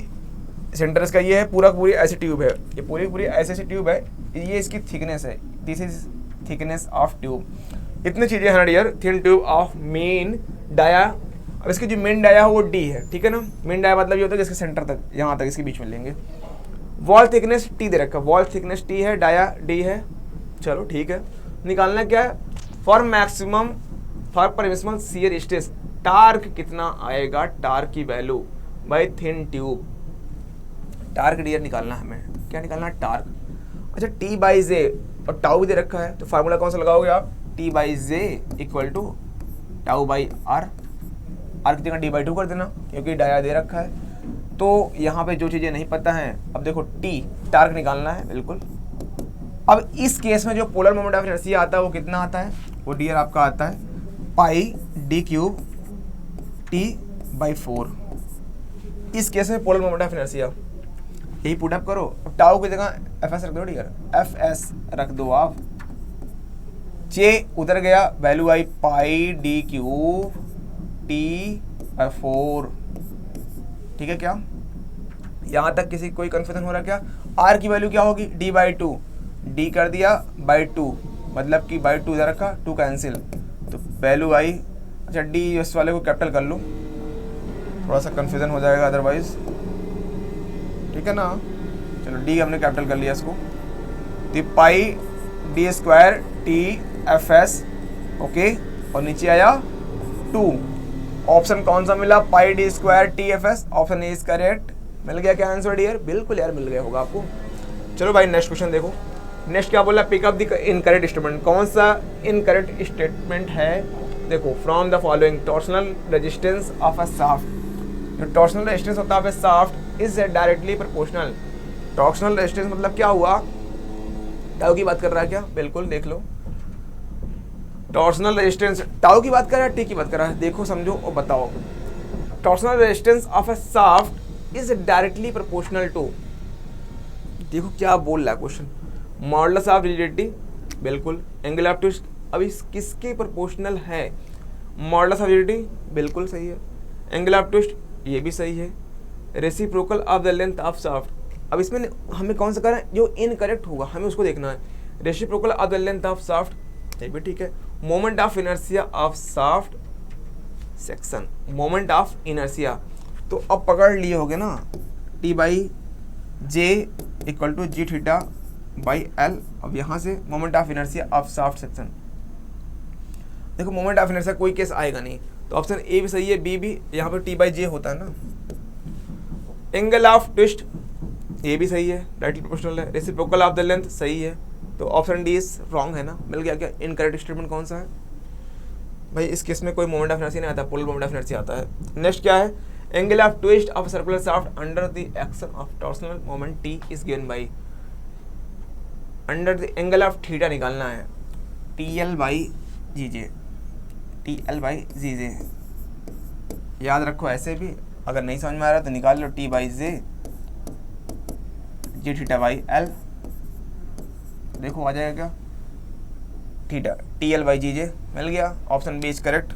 S1: सेंटर इसका ये है, पूरी ऐसी ट्यूब है, ये पूरी ऐसी ट्यूब है, ये इसकी थिकनेस है, this is thickness of tube. इतनी चीज़ें हैं dear, thin tube of mean dia. अब इसकी जो मेन डाया है वो डी है, ठीक है ना। मेन डाया मतलब ये होता है कि इसके सेंटर तक, यहाँ तक इसके बीच में लेंगे। वॉल थिकनेस टी दे रखा है, वॉल थिकनेस टी है, डाया डी है, चलो ठीक है। निकालना क्या है, for maximum, for permissional shear stress torque कितना आएगा, टार्क की value by thin tube. Torque dear निकालना है हमें, क्या निकालना है, टार्क। अच्छा टी बाई जे और टाउ भी दे रखा है, तो फार्मूला कौन सा लगाओगे आप, T by J equal to tau by R. R की जगह डी बाई 2 कर देना क्योंकि डाया दे रखा है। तो यहाँ पे जो चीज़ें नहीं पता हैं, अब देखो टी टार्क निकालना है, बिल्कुल। अब इस केस में जो पोलर मोमेंट ऑफ इनर्शिया आता है वो कितना आता है, वो डियर आपका आता है पाई डी क्यूब टी बाई 4। इस केस में पोलर मोमेंट ऑफ इनर्शिया, यही पुट अप करो। अब टाउ की जगह एफ एस रख दो डियर, एफ एस रख दो आप। जे उतर गया, value I pi D cube T by 4, ठीक है। क्या यहाँ तक किसी कोई कंफ्यूजन हो रहा है क्या, आर की वैल्यू क्या होगी, डी बाई 2, डी कर दिया बाई 2, मतलब कि बाई 2 इधर रखा, 2 कैंसिल, तो वैल्यू आई। अच्छा डी इस वाले को कैपिटल कर लो, थोड़ा सा कंफ्यूजन हो जाएगा अदरवाइज, ठीक है ना। चलो डी हमने कैपिटल कर लिया इसको, तो pi D square T F S, okay. और नीचे आया 2, ऑप्शन कौन सा मिला, pi D square T F S, option A is correct. मिल गया क्या आंसर डियर, बिल्कुल यार मिल गया होगा आपको। चलो भाई नेक्स्ट क्वेश्चन देखो। नेक्स्ट क्या बोला, pick up the incorrect statement. कौन सा इनकरेक्ट स्टेटमेंट है, देखो from the following, torsional resistance of a shaft, जो टॉर्सनल रेजिस्टेंस होता है shaft is directly proportional. Torsional resistance मतलब क्या हुआ, टाउ की बात कर रहा है क्या, बिल्कुल देख लो, टॉर्सनल रेजिस्टेंस टाउ की बात कर रहा है, टी की बात कर रहा है, देखो समझो और बताओ। Torsional resistance of a shaft is directly proportional to, देखो क्या बोल रहा है क्वेश्चन, मॉडुलस ऑफ रिजिडिटी, बिल्कुल, एंगल ऑफ ट्विस्ट, अभी किसके प्रोपोर्शनल है, मॉडुलस ऑफ रिजिडिटी बिल्कुल सही है, एंगल ऑफ ट्विस्ट ये भी सही है, reciprocal of the length of shaft, अब इसमें हमें कौन सा करना है, जो इनकरेक्ट होगा हमें उसको देखना है, reciprocal of the length of shaft ये भी ठीक है, moment of inertia of shaft section, moment of inertia, तो अब पकड़ लिए होगे ना, T by J equal to G theta by L, अब यहाँ से moment of inertia of shaft section, देखो मोमेंट ऑफ इनर्शिया कोई केस आएगा नहीं, तो ऑप्शन ए भी सही है, बी भी, यहाँ पर टी बाई जे होता है ना, एंगल ऑफ ट्विस्ट ये भी सही है, डायरेक्टली प्रोपोर्शनल है, रेसिप्रोकल ऑफ द लेंथ सही है, तो ऑप्शन डी इज रॉन्ग है ना, मिल गया क्या, इनकरेक्ट स्टेटमेंट कौन सा है भाई, इस केस में कोई मोमेंट ऑफ इनर्शिया नहीं आता, पोलर मोमेंट ऑफ इनर्शिया आता है। नेक्स्ट क्या है, angle of twist of circular shaft under the action of torsional moment T is given by, under the angle of theta निकालना है, T L by G J, T L by G J, याद रखो ऐसे भी, अगर नहीं समझ में आ रहा तो निकाल लो, T by J G theta by L, देखो आ जाएगा क्या, theta T L by G J, मिल गया, option B is correct.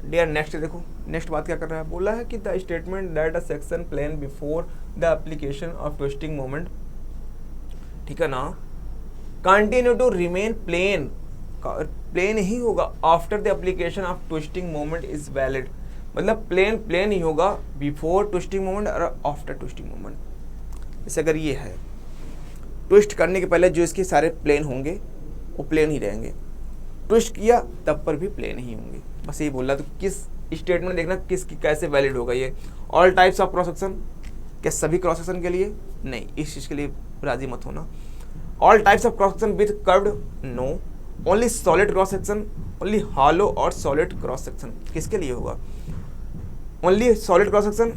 S1: Dear next देखो, नेक्स्ट बात क्या कर रहा है, बोला है कि the statement that a section plane before the application of twisting moment, ठीक है ना, continue to remain plane, plane ही होगा after the application of twisting moment is valid, मतलब प्लेन प्लेन ही होगा बिफोर ट्विस्टिंग मोमेंट और आफ्टर ट्विस्टिंग मोमेंट। जैसे अगर ये है, ट्विस्ट करने के पहले जो इसके सारे प्लेन होंगे वो प्लेन ही रहेंगे, ट्विस्ट किया तब पर भी प्लेन ही होंगे, बस यही बोल रहा। तो किस स्टेटमेंट देखना किसकी कैसे वैलिड होगा, ये all types of cross section, क्या सभी क्रॉस सेक्शन के लिए नहीं, इस चीज़ के लिए राजी मत होना, all types of cross section with curved no, only solid cross section, only hollow और सॉलिड क्रॉस सेक्शन, किसके लिए होगा, only solid cross section,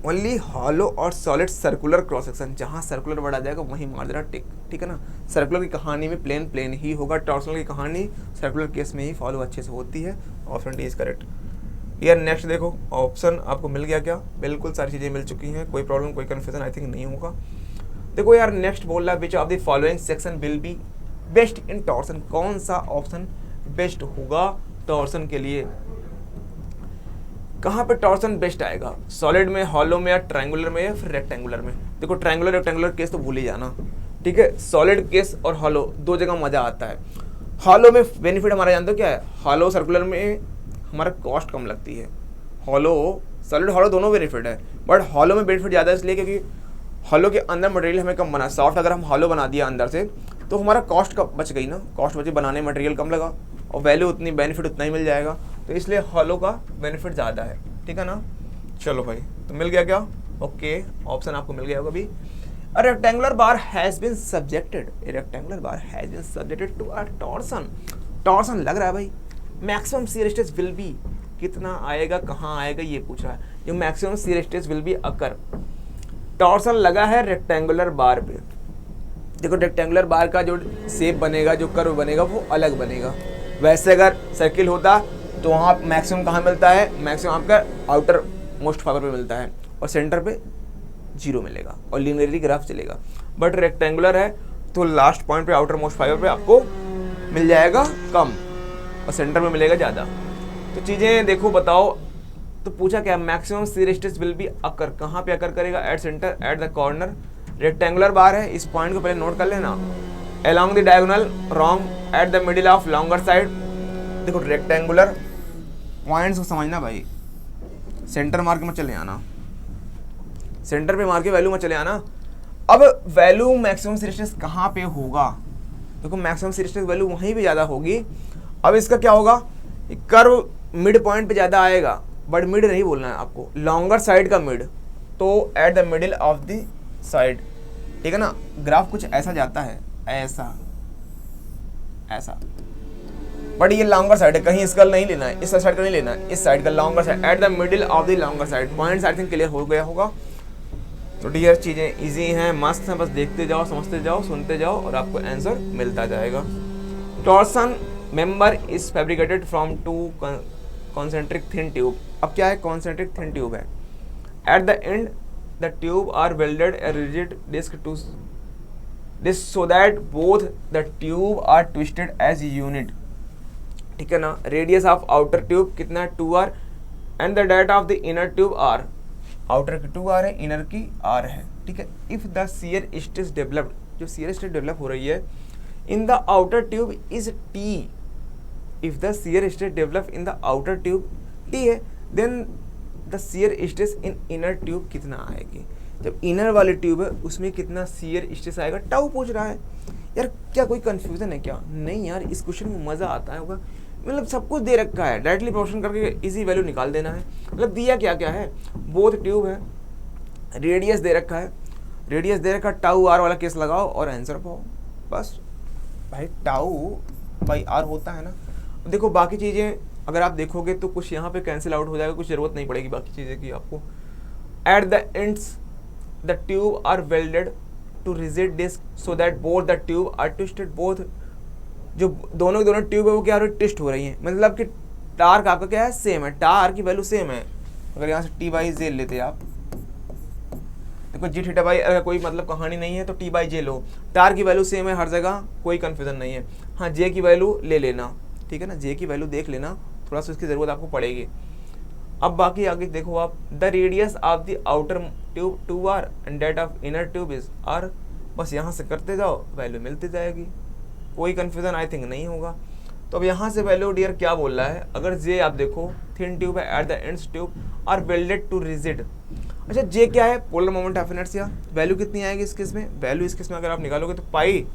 S1: only hollow और सॉलिड सर्कुलर क्रॉस सेक्शन, जहाँ सर्कुलर वर्ड आ जाएगा वहीं मार देना टिक, ठीक है ना। सर्कुलर की कहानी में प्लेन प्लेन ही होगा, टॉर्सनल की कहानी सर्कुलर केस में ही फॉलो अच्छे से होती है, ऑप्शन डी इज करेक्ट। यार नेक्स्ट देखो, ऑप्शन आपको मिल गया क्या, बिल्कुल सारी चीज़ें मिल चुकी हैं, कोई प्रॉब्लम कोई कन्फ्यूजन आई थिंक नहीं होगा। देखो यार नेक्स्ट बोल रहा है विच of the following section will be best in torsion, कौन सा ऑप्शन बेस्ट होगा टॉर्सन के लिए, कहाँ पे टॉर्सन बेस्ट आएगा, सॉलिड में, हॉलो में, या ट्रायंगुलर में, या फिर रेक्टेंगुलर में। देखो ट्रायंगुलर रेक्टेंगुलर केस तो भूल ही जाना, ठीक है, सॉलिड केस और हॉलो दो जगह मजा आता है। हॉलो में बेनिफिट हमारा जानते हो क्या है, हॉलो सर्कुलर में हमारा कॉस्ट कम लगती है, हॉलो सॉलिड हॉलो दोनों बेनिफिट है, बट हॉलो में बेनिफिट ज़्यादा है इसलिए क्योंकि हॉलो के अंदर मटेरियल हमें कम बना, सॉफ्ट अगर हम हॉलो बना दिया अंदर से तो हमारा कॉस्ट का बच गई ना, कॉस्ट बची, बनाने में मटेरियल कम लगा और वैल्यू उतनी, बेनिफिट उतना ही मिल जाएगा, तो इसलिए हॉलो का बेनिफिट ज़्यादा है, ठीक है ना। चलो भाई, तो मिल गया क्या, ओके, ऑप्शन आपको मिल गया होगा अभी। A rectangular bar has been subjected, a rectangular bar has been subjected to a torsion, torsion लग रहा है भाई, maximum shear stress will be, कितना आएगा कहाँ आएगा ये पूछ रहा है, जो maximum shear stress will be occur, torsion लगा है रेक्टेंगुलर बार पे। देखो रेक्टेंगुलर बार का जो शेप बनेगा, जो कर्व बनेगा वो अलग बनेगा, वैसे अगर सर्किल होता तो वहाँ मैक्सिमम कहाँ मिलता है, मैक्सिमम आपका आउटर मोस्ट फाइबर पे मिलता है और सेंटर पे जीरो मिलेगा और लिनियरली ग्राफ चलेगा, बट रेक्टेंगुलर है तो लास्ट पॉइंट पे आउटर मोस्ट फाइबर पे आपको मिल जाएगा कम और सेंटर में मिलेगा ज़्यादा। तो चीज़ें देखो बताओ, तो पूछा क्या, maximum shear stress will be occur, कहाँ पे अकर करेगा, at centre, at the corner, rectangular bar है, इस पॉइंट को पहले नोट कर लेना, along the diagonal, wrong, at the middle of longer side. देखो रेक्टेंगुलर पॉइंट्स को समझना भाई, सेंटर मार के मत चले आना, सेंटर पे मार के वैल्यू मत चले आना। अब वैल्यू मैक्सिमम shear stress कहाँ पे होगा, देखो मैक्सिमम shear stress वैल्यू वहीं पे ज़्यादा होगी। अब इसका क्या होगा, कर्व मिड पॉइंट पे ज़्यादा आएगा, बट मिड नहीं बोलना है आपको, लॉन्गर साइड का मिड, तो eight the middle of the side, ठीक है ना। ग्राफ कुछ ऐसा जाता है, ऐसा ऐसा, बट ये लॉन्गर साइड है, कहीं इसका नहीं लेना है, इस साइड का नहीं लेना है, इस साइड का longer side, eight the middle of the longer side. Points I think clear हो गया होगा। तो डियर चीज़ें इजी हैं, मस्त हैं, बस देखते जाओ, समझते जाओ, सुनते जाओ और आपको आंसर मिलता जाएगा। Torsion member is fabricated from two concentric thin tube. अब क्या है, कॉन्सेंट्रिक थिन ट्यूब है। At the end the tube are welded a rigid disc to this so that both the tube are twisted as unit. ठीक है ना। Radius of outer tube कितना है, 2r, and the diameter of the inner tube r। Outer की 2r है, inner की r है। ठीक है। If the shear stress developed, जो शियर स्ट्रेस डेवलप हो रही है in the outer tube is t, if the shear stress develop in the outer tube t है, then the shear stress in inner tube कितना आएगी। जब inner वाली tube है उसमें कितना शियर स्ट्रेस आएगा, टाउ पूछ रहा है। यार क्या कोई कंफ्यूजन है क्या? नहीं यार, इस क्वेश्चन में मजा आता है होगा। मतलब सब कुछ दे रखा है, डायरेक्टली प्रोपोर्शन करके इजी वैल्यू निकाल देना है। मतलब दिया क्या क्या है, बोथ ट्यूब है, रेडियस दे रखा है, रेडियस दे रखा है, टाउ आर वाला केस लगाओ और आंसर पाओ। बस भाई टाउ बाई आर होता है ना। देखो बाकी चीज़ें अगर आप देखोगे तो कुछ यहाँ पे कैंसिल आउट हो जाएगा, कुछ ज़रूरत नहीं पड़ेगी बाकी चीज़ें की आपको। At the ends the tube are welded to rigid disc so that both the tube are twisted. Both जो दोनों की दोनों ट्यूब है वो क्या हो रही है, ट्विस्ट हो रही है। मतलब कि टार्क आपका क्या है, सेम है, टार की वैल्यू सेम है। अगर यहाँ से टी बाई जे लेते आप, देखो जी थीटा बाई, अगर कोई मतलब कहानी नहीं है तो टी बाई जे लो, टार की वैल्यू सेम है हर जगह, कोई कन्फ्यूजन नहीं है। हाँ जे की वैल्यू ले लेना, ठीक है ना, जे की वैल्यू देख लेना, थोड़ा सा उसकी ज़रूरत आपको पड़ेगी। अब बाकी आगे देखो आप, the radius of the outer tube 2r and that of inner tube is r। बस यहाँ से करते जाओ, वैल्यू मिलती जाएगी, कोई कन्फ्यूजन आई थिंक नहीं होगा। तो अब यहाँ से वैल्यू डियर क्या बोल रहा है, अगर जे आप देखो थिन ट्यूब है, at the ends tube are welded to rigid. अच्छा जे क्या है, polar moment of inertia. Value कितनी आएगी इस केस में, वैल्यू इस केस में अगर आप निकालोगे तो पाई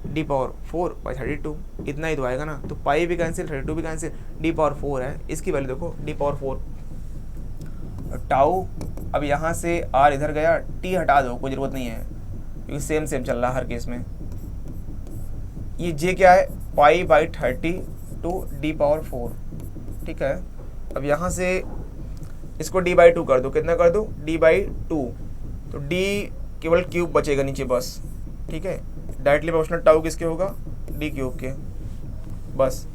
S1: डी पावर 4 बाई 32, इतना ही तो आएगा ना। तो पाई भी कैंसिल, 32 भी कैंसिल, डी पावर 4 है, इसकी वैल्यू देखो डी पावर 4 टाउ। अब यहाँ से आर इधर गया, टी हटा दो, कोई ज़रूरत नहीं है क्योंकि सेम सेम चल रहा है हर केस में। ये जे क्या है, pi by 30 two D power 4। ठीक है। अब यहाँ से इसको डी बाई 2 कर दो, कितना कर दो, डी बाई 2, तो डी केवल क्यूब बचेगा नीचे बस। ठीक है। डायरेक्टली प्रोपोर्शनल टाउ किसके होगा, डी क्यूब के। बस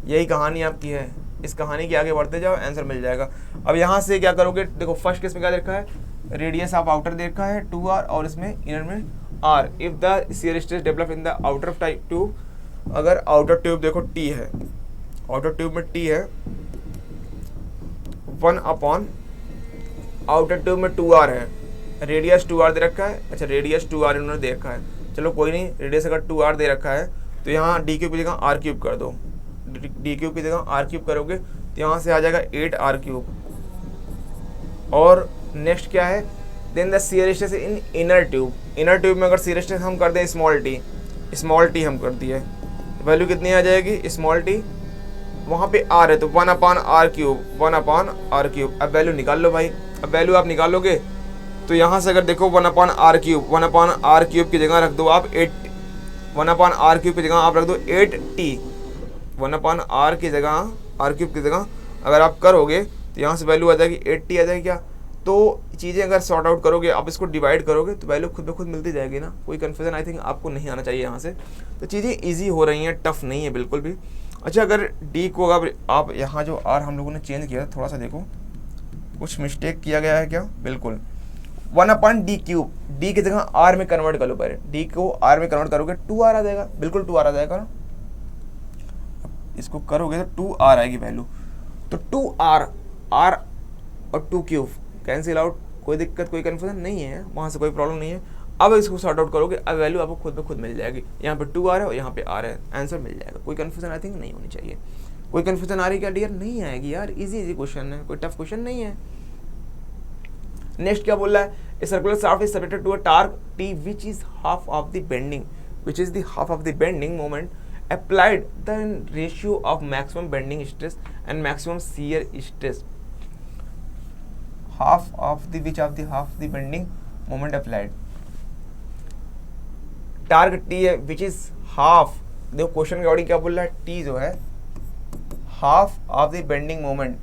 S1: यही कहानी आपकी है, इस कहानी के आगे बढ़ते जाओ, आंसर मिल जाएगा। अब यहाँ से क्या करोगे, देखो फर्स्ट केस में क्या देखा है, रेडियस ऑफ आउटर देखा है 2r और इसमें इनर में r। If the shear stress develop in the outer type tube, अगर आउटर ट्यूब देखो t है, आउटर ट्यूब में t है 1 अपॉन आउटर ट्यूब में 2r है, रेडियस 2r दे रखा है। अच्छा रेडियस 2r इन्होंने दे रखा है, चलो कोई नहीं, रेडियस अगर 2r दे रखा है तो यहाँ डी क्यूब की जगह आर क्यूब कर दो, डी क्यूब की जगह आर क्यूब करोगे तो यहाँ से आ जाएगा 8r क्यूब। और नेक्स्ट क्या है, then the shear stress in inner tube. Inner tube में अगर शियर स्ट्रेस हम कर दें स्मॉल टी हम कर दिए, वैल्यू कितनी आ जाएगी, स्मॉल टी, वहाँ पे r है तो 1 upon R cube, 1 upon R cube. अब वैल्यू निकाल लो भाई, अब वैल्यू आप निकालोगे तो यहाँ से अगर देखो 1 upon R cube, 1 upon R cube की जगह रख दो आप 8, 1 अपॉन आर क्यूब की जगह आप रख दो 8t, 1 अपॉन आर की जगह, आर क्यूब की जगह अगर आप करोगे तो यहाँ से वैल्यू आ जाएगी 8t आ जाएगी क्या। तो चीज़ें अगर सॉर्ट आउट करोगे, आप इसको डिवाइड करोगे तो वैल्यू खुद ब खुद मिलती जाएगी ना, कोई कन्फ्यूजन आई थिंक आपको नहीं आना चाहिए यहाँ से। तो चीज़ें ईजी हो रही हैं, टफ नहीं है बिल्कुल भी। अच्छा अगर डी को अगर आप यहाँ जो आर हम लोगों ने चेंज किया, थोड़ा सा देखो कुछ मिस्टेक किया गया है क्या, बिल्कुल 1 अपॉन डी क्यूब, डी की जगह आर में कन्वर्ट कर लो पहले, डी को आर में कन्वर्ट करोगे 2r आ जाएगा, बिल्कुल 2r आ जाएगा ना। इसको करोगे तो 2r आएगी वैल्यू, तो 2r, r और 2 क्यूब कैंसिल आउट, कोई दिक्कत कोई कन्फ्यूजन नहीं है, वहाँ से कोई प्रॉब्लम नहीं है। अब इसको सॉर्ट आउट करोगे, अब वैल्यू आपको खुद ब खुद मिल जाएगी, यहाँ पे 2r है और यहाँ पे r है, आंसर मिल जाएगा, कोई कन्फ्यूजन आई थिंक नहीं होनी चाहिए। कोई कन्फ्यूजन आ रही क्या डियर, नहीं आएगी यार, इजी क्वेश्चन है, कोई टफ क्वेश्चन नहीं है। नेक्स्ट क्या बोल रहा है, a circular shaft is subjected to a torque T which is half of the bending moment applied the ratio of maximum bending stress and maximum shear stress, half of the bending moment applied। Torque T है which is half, देखो question के according क्या बोल रहा है, T जो है half of the bending moment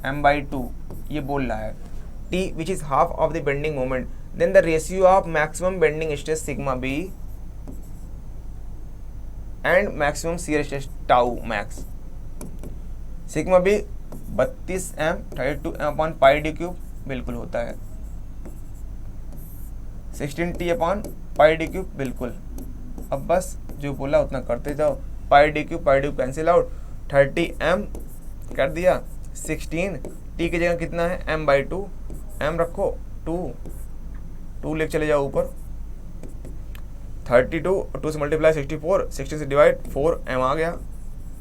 S1: m/2 ये बोल रहा है, T which is half of the bending moment, then the ratio of maximum bending stress sigma B and maximum shear stress tau max, sigma B 32m 32m/πd³ बिल्कुल होता है, 16t/πd³ बिल्कुल। अब बस जो बोला उतना करते जाओ, πd³ कैंसिल आउट, 30m कर दिया, 16 t की जगह कितना है m/2, m रखो 2 लेके चले जाओ ऊपर, 32 और 2 से मल्टीप्लाई 64, 60 से डिवाइड 4 m आ गया,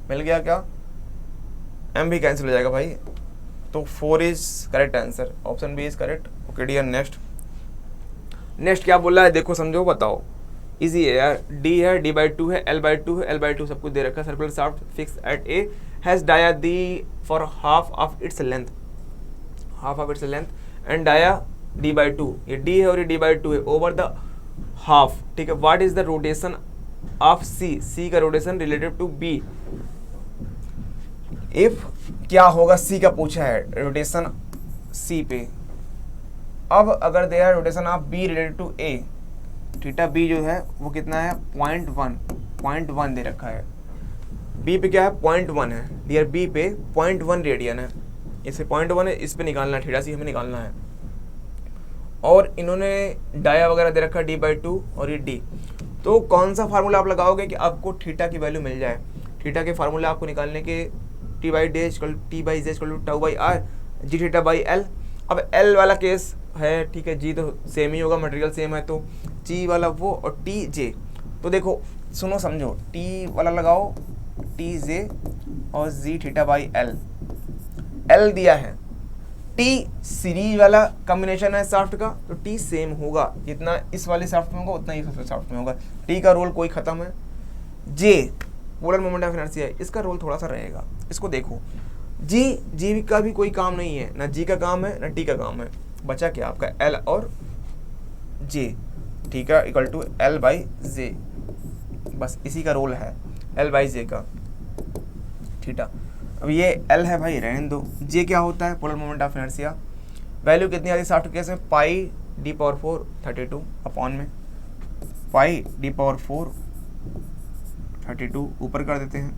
S1: मिल गया क्या, m भी कैंसिल हो जाएगा भाई, तो 4 is correct answer, option B is correct. Okay dear next क्या बोल रहा है, देखो समझो बताओ, इजी है यार, डी है, d/2 है, l/2 है, l/2 सब कुछ दे रखा है, circular shaft fix at A has dia D for half of its length and dia d/2, ये d है और ये d/2 है ओवर द हाफ, ठीक है। What is the rotation of C का rotation relative to B, if क्या होगा, सी का पूछा है रोटेशन सी पे, अब अगर दे है rotation of B related to A, theta B जो है वो कितना है 0.1 दे रखा है, बी पे क्या है 0.1 है डियर, बी पे 0.1 रेडियन है, इसे 0.1 है, इस पे निकालना है, थीटा सी हमें निकालना है, और इन्होंने डाया वगैरह दे रखा है d/2 और ये d, तो कौन सा फार्मूला आप लगाओगे कि आपको थीटा की वैल्यू मिल जाए, थीटा के फार्मूला आपको निकालने के t/z τ/r g⁻l, अब l वाला केस है, ठीक है, जी तो सेम ही होगा, मटेरियल सेम है, तो जी वाला वो और टी जे, तो देखो सुनो समझो, टी वाला लगाओ टी जे और g⁻l, l दिया है, टी सीरीज वाला कॉम्बिनेशन है शाफ्ट का, तो टी सेम होगा, जितना इस वाले शाफ्ट में होगा उतना इस वाले शाफ्ट में होगा, टी का रोल कोई खत्म है, जे पोलर मोमेंट ऑफ इनर्शिया है, इसका रोल थोड़ा सा रहेगा, इसको देखो, जी का भी कोई काम नहीं है, ना जी का काम है ना टी का काम है, बचा क्या आपका एल और जे, ठीक है, इक्वल टू l/j, बस इसी का रोल है l/j का, थीटा। अब ये l है भाई रहने दो, j क्या होता है polar moment of inertia, value कितनी आती है शाफ्ट केस में, πd⁴ 32 अपॉन में πd⁴ 32 ऊपर कर देते हैं,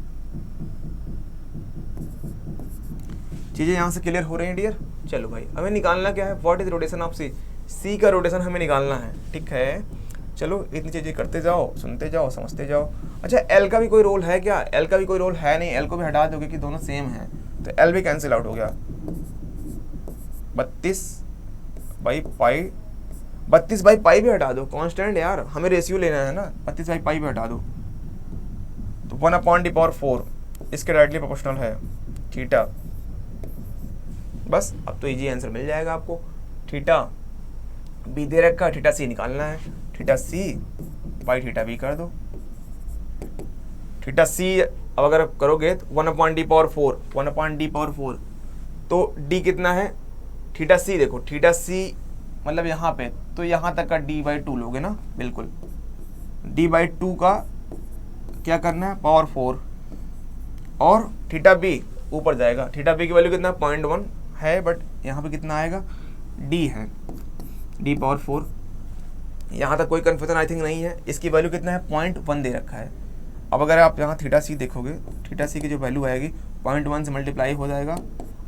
S1: चीजें यहाँ से क्लियर हो रही हैं डियर। चलो भाई हमें निकालना क्या है, what is rotation of C का रोटेशन हमें निकालना है, ठीक है। चलो इतनी चीजें करते जाओ, सुनते जाओ, समझते जाओ। अच्छा एल का भी कोई रोल है क्या, एल का भी कोई रोल है नहीं, एल को भी हटा दोगे कि दोनों सेम है, तो एल भी कैंसिल आउट हो गया, 32/π भी हटा दो, कांस्टेंट यार हमें रेशियो लेना है ना, 32/π भी हटा दो, तो 1/d⁴ इसके डायरेक्टली प्रोपोर्शनल है थीटा, बस अब तो इजी आंसर मिल जाएगा आपको। थीटा बी दे रखा, थीटा सी निकालना है, theta C by theta B कर दो, थीटा सी अब अगर करोगे तो 1/d⁴ तो d कितना है, थीटा सी देखो, थीटा सी मतलब यहाँ पे, तो यहाँ तक का d/2 लोगे ना, बिल्कुल d/2 का क्या करना है पावर 4, और थीटा बी ऊपर जाएगा, थीटा बी की वैल्यू कितना 0.1 है, बट यहाँ पे कितना आएगा d है, d⁴, यहाँ तक कोई कन्फ्यूजन आई थिंक नहीं है, इसकी वैल्यू कितना है 0.1 दे रखा है। अब अगर आप यहाँ थीटा सी देखोगे, थीटा सी की जो वैल्यू आएगी 0.1 से मल्टीप्लाई हो जाएगा,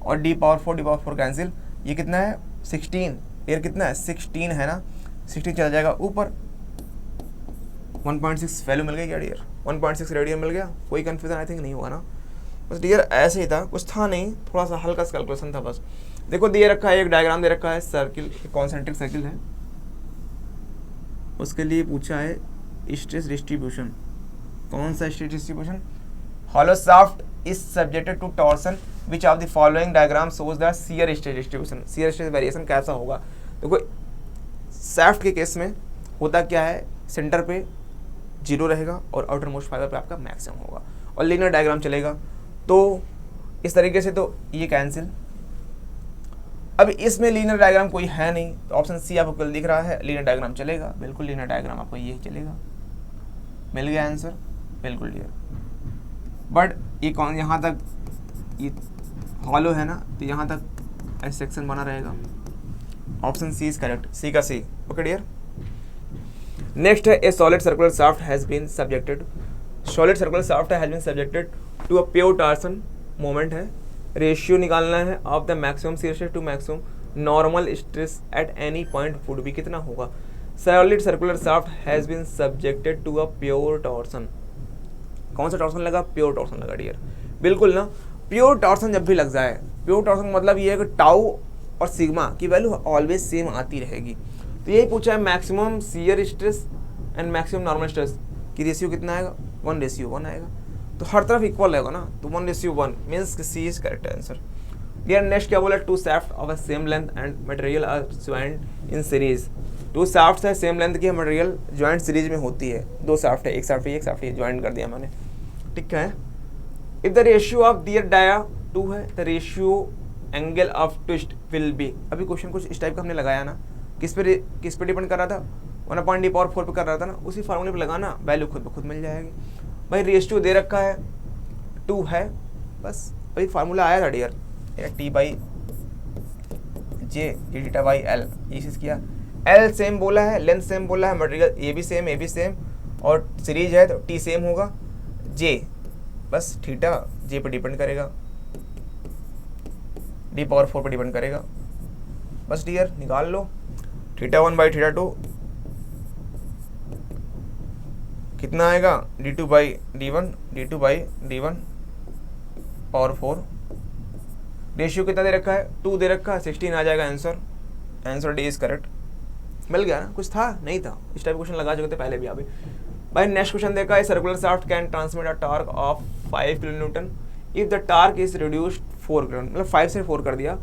S1: और d⁴ कैंसिल, ये कितना है 16, एयर कितना है 16 है ना, 16 चला जाएगा ऊपर, 1.6 वैल्यू मिल गई क्या डियर, 1.6 रेडियन मिल गया, कोई कन्फ्यूजन आई थिंक नहीं होगा ना, बस डियर ऐसे ही था, कुछ था नहीं, थोड़ा सा हल्का सा कैलकुलेशन था बस। देखो दिए रखा है, एक डायग्राम दे रखा है, सर्किल कॉन्सेंट्रिक सर्किल है, उसके लिए पूछा है स्ट्रेस डिस्ट्रीब्यूशन, कौन सा stress distribution, hollow shaft is subjected to torsion which of the following diagram shows the shear stress distribution, shear stress variation कैसा होगा। देखो शाफ्ट के केस में होता क्या है, सेंटर पे 0 रहेगा और आउटर मोस्ट फाइबर पे आपका मैक्सिमम होगा, और लीनियर डायग्राम चलेगा, तो इस तरीके से तो ये कैंसिल, अब इसमें लीनियर डायग्राम कोई है नहीं, तो ऑप्शन सी आपको कल दिख रहा है, लीनियर डायग्राम चलेगा, बिल्कुल लीनियर डायग्राम आपको ये चलेगा। मिल गया आंसर, बिल्कुल क्लियर। बट ये कौन, यहाँ तक ये हॉलो है ना, तो यहाँ तक ऐसे सेक्शन बना रहेगा। Option C is correct, C का सी। Okay dear. नेक्स्ट है a solid circular shaft has been subjected, solid circular shaft has been subjected to a pure torsion moment है। रेशियो निकालना है of the maximum shear stress to maximum normal stress at any point would be, कितना होगा। Solid circular shaft has been subjected to a pure torsion, कौन सा torsion लगा, pure torsion लगा dear, बिल्कुल ना। प्योर टॉर्सन जब भी लग जाए, प्योर टॉर्सन मतलब ये है कि टाउ और सिग्मा की वैल्यू ऑलवेज सेम आती रहेगी। तो यही पूछा है maximum shear stress and maximum normal stress की रेशियो कितना आएगा, 1:1 आएगा। तो हर तरफ इक्वल रहेगा ना, तो 1:1 means C is correct answer. Dear next क्या बोला, two shaft of a same length and material are joint in series. Two shaft है सेम लेंथ की, मटेरियल ज्वाइंट सीरीज में होती है। दो शाफ्ट है, एक शाफ्ट एक शाफ्ट ज्वाइंट कर दिया मैंने, ठीक है। If the ratio of their dia 2 है, the ratio angle of twist will be. अभी क्वेश्चन कुछ इस टाइप का हमने लगाया ना, किस पे डिपेंड कर रहा था, 1/d⁴ पे कर रहा था ना, उसी फार्मूले पे लगाना, वैल्यू खुद ब खुद मिल जाएगी। भाई रेशियो दे रखा है 2 है, बस अभी फार्मूला आया था डियर, T/J dθ/L, ये चीज़ किया। L सेम बोला है, लेंथ सेम बोला है, मटेरियल ए भी सेम और सीरीज है तो T सेम होगा। J बस थीटा J पे डिपेंड करेगा, d⁴ पे डिपेंड करेगा, बस डियर निकाल लो। θ1/θ2 कितना आएगा, d2/d1 d2/d1 पावर 4। रेशियो कितना दे रखा है, 2 दे रखा है, 16 आ जाएगा answer. Answer D is correct. मिल गया ना, कुछ था नहीं था, इस टाइप क्वेश्चन लगा चुके थे पहले भी। अभी भाई नेक्स्ट क्वेश्चन देखा है, circular shaft can transmit a torque of 5 kN if the torque is reduced 4 kN, मतलब 5 से 4 कर दिया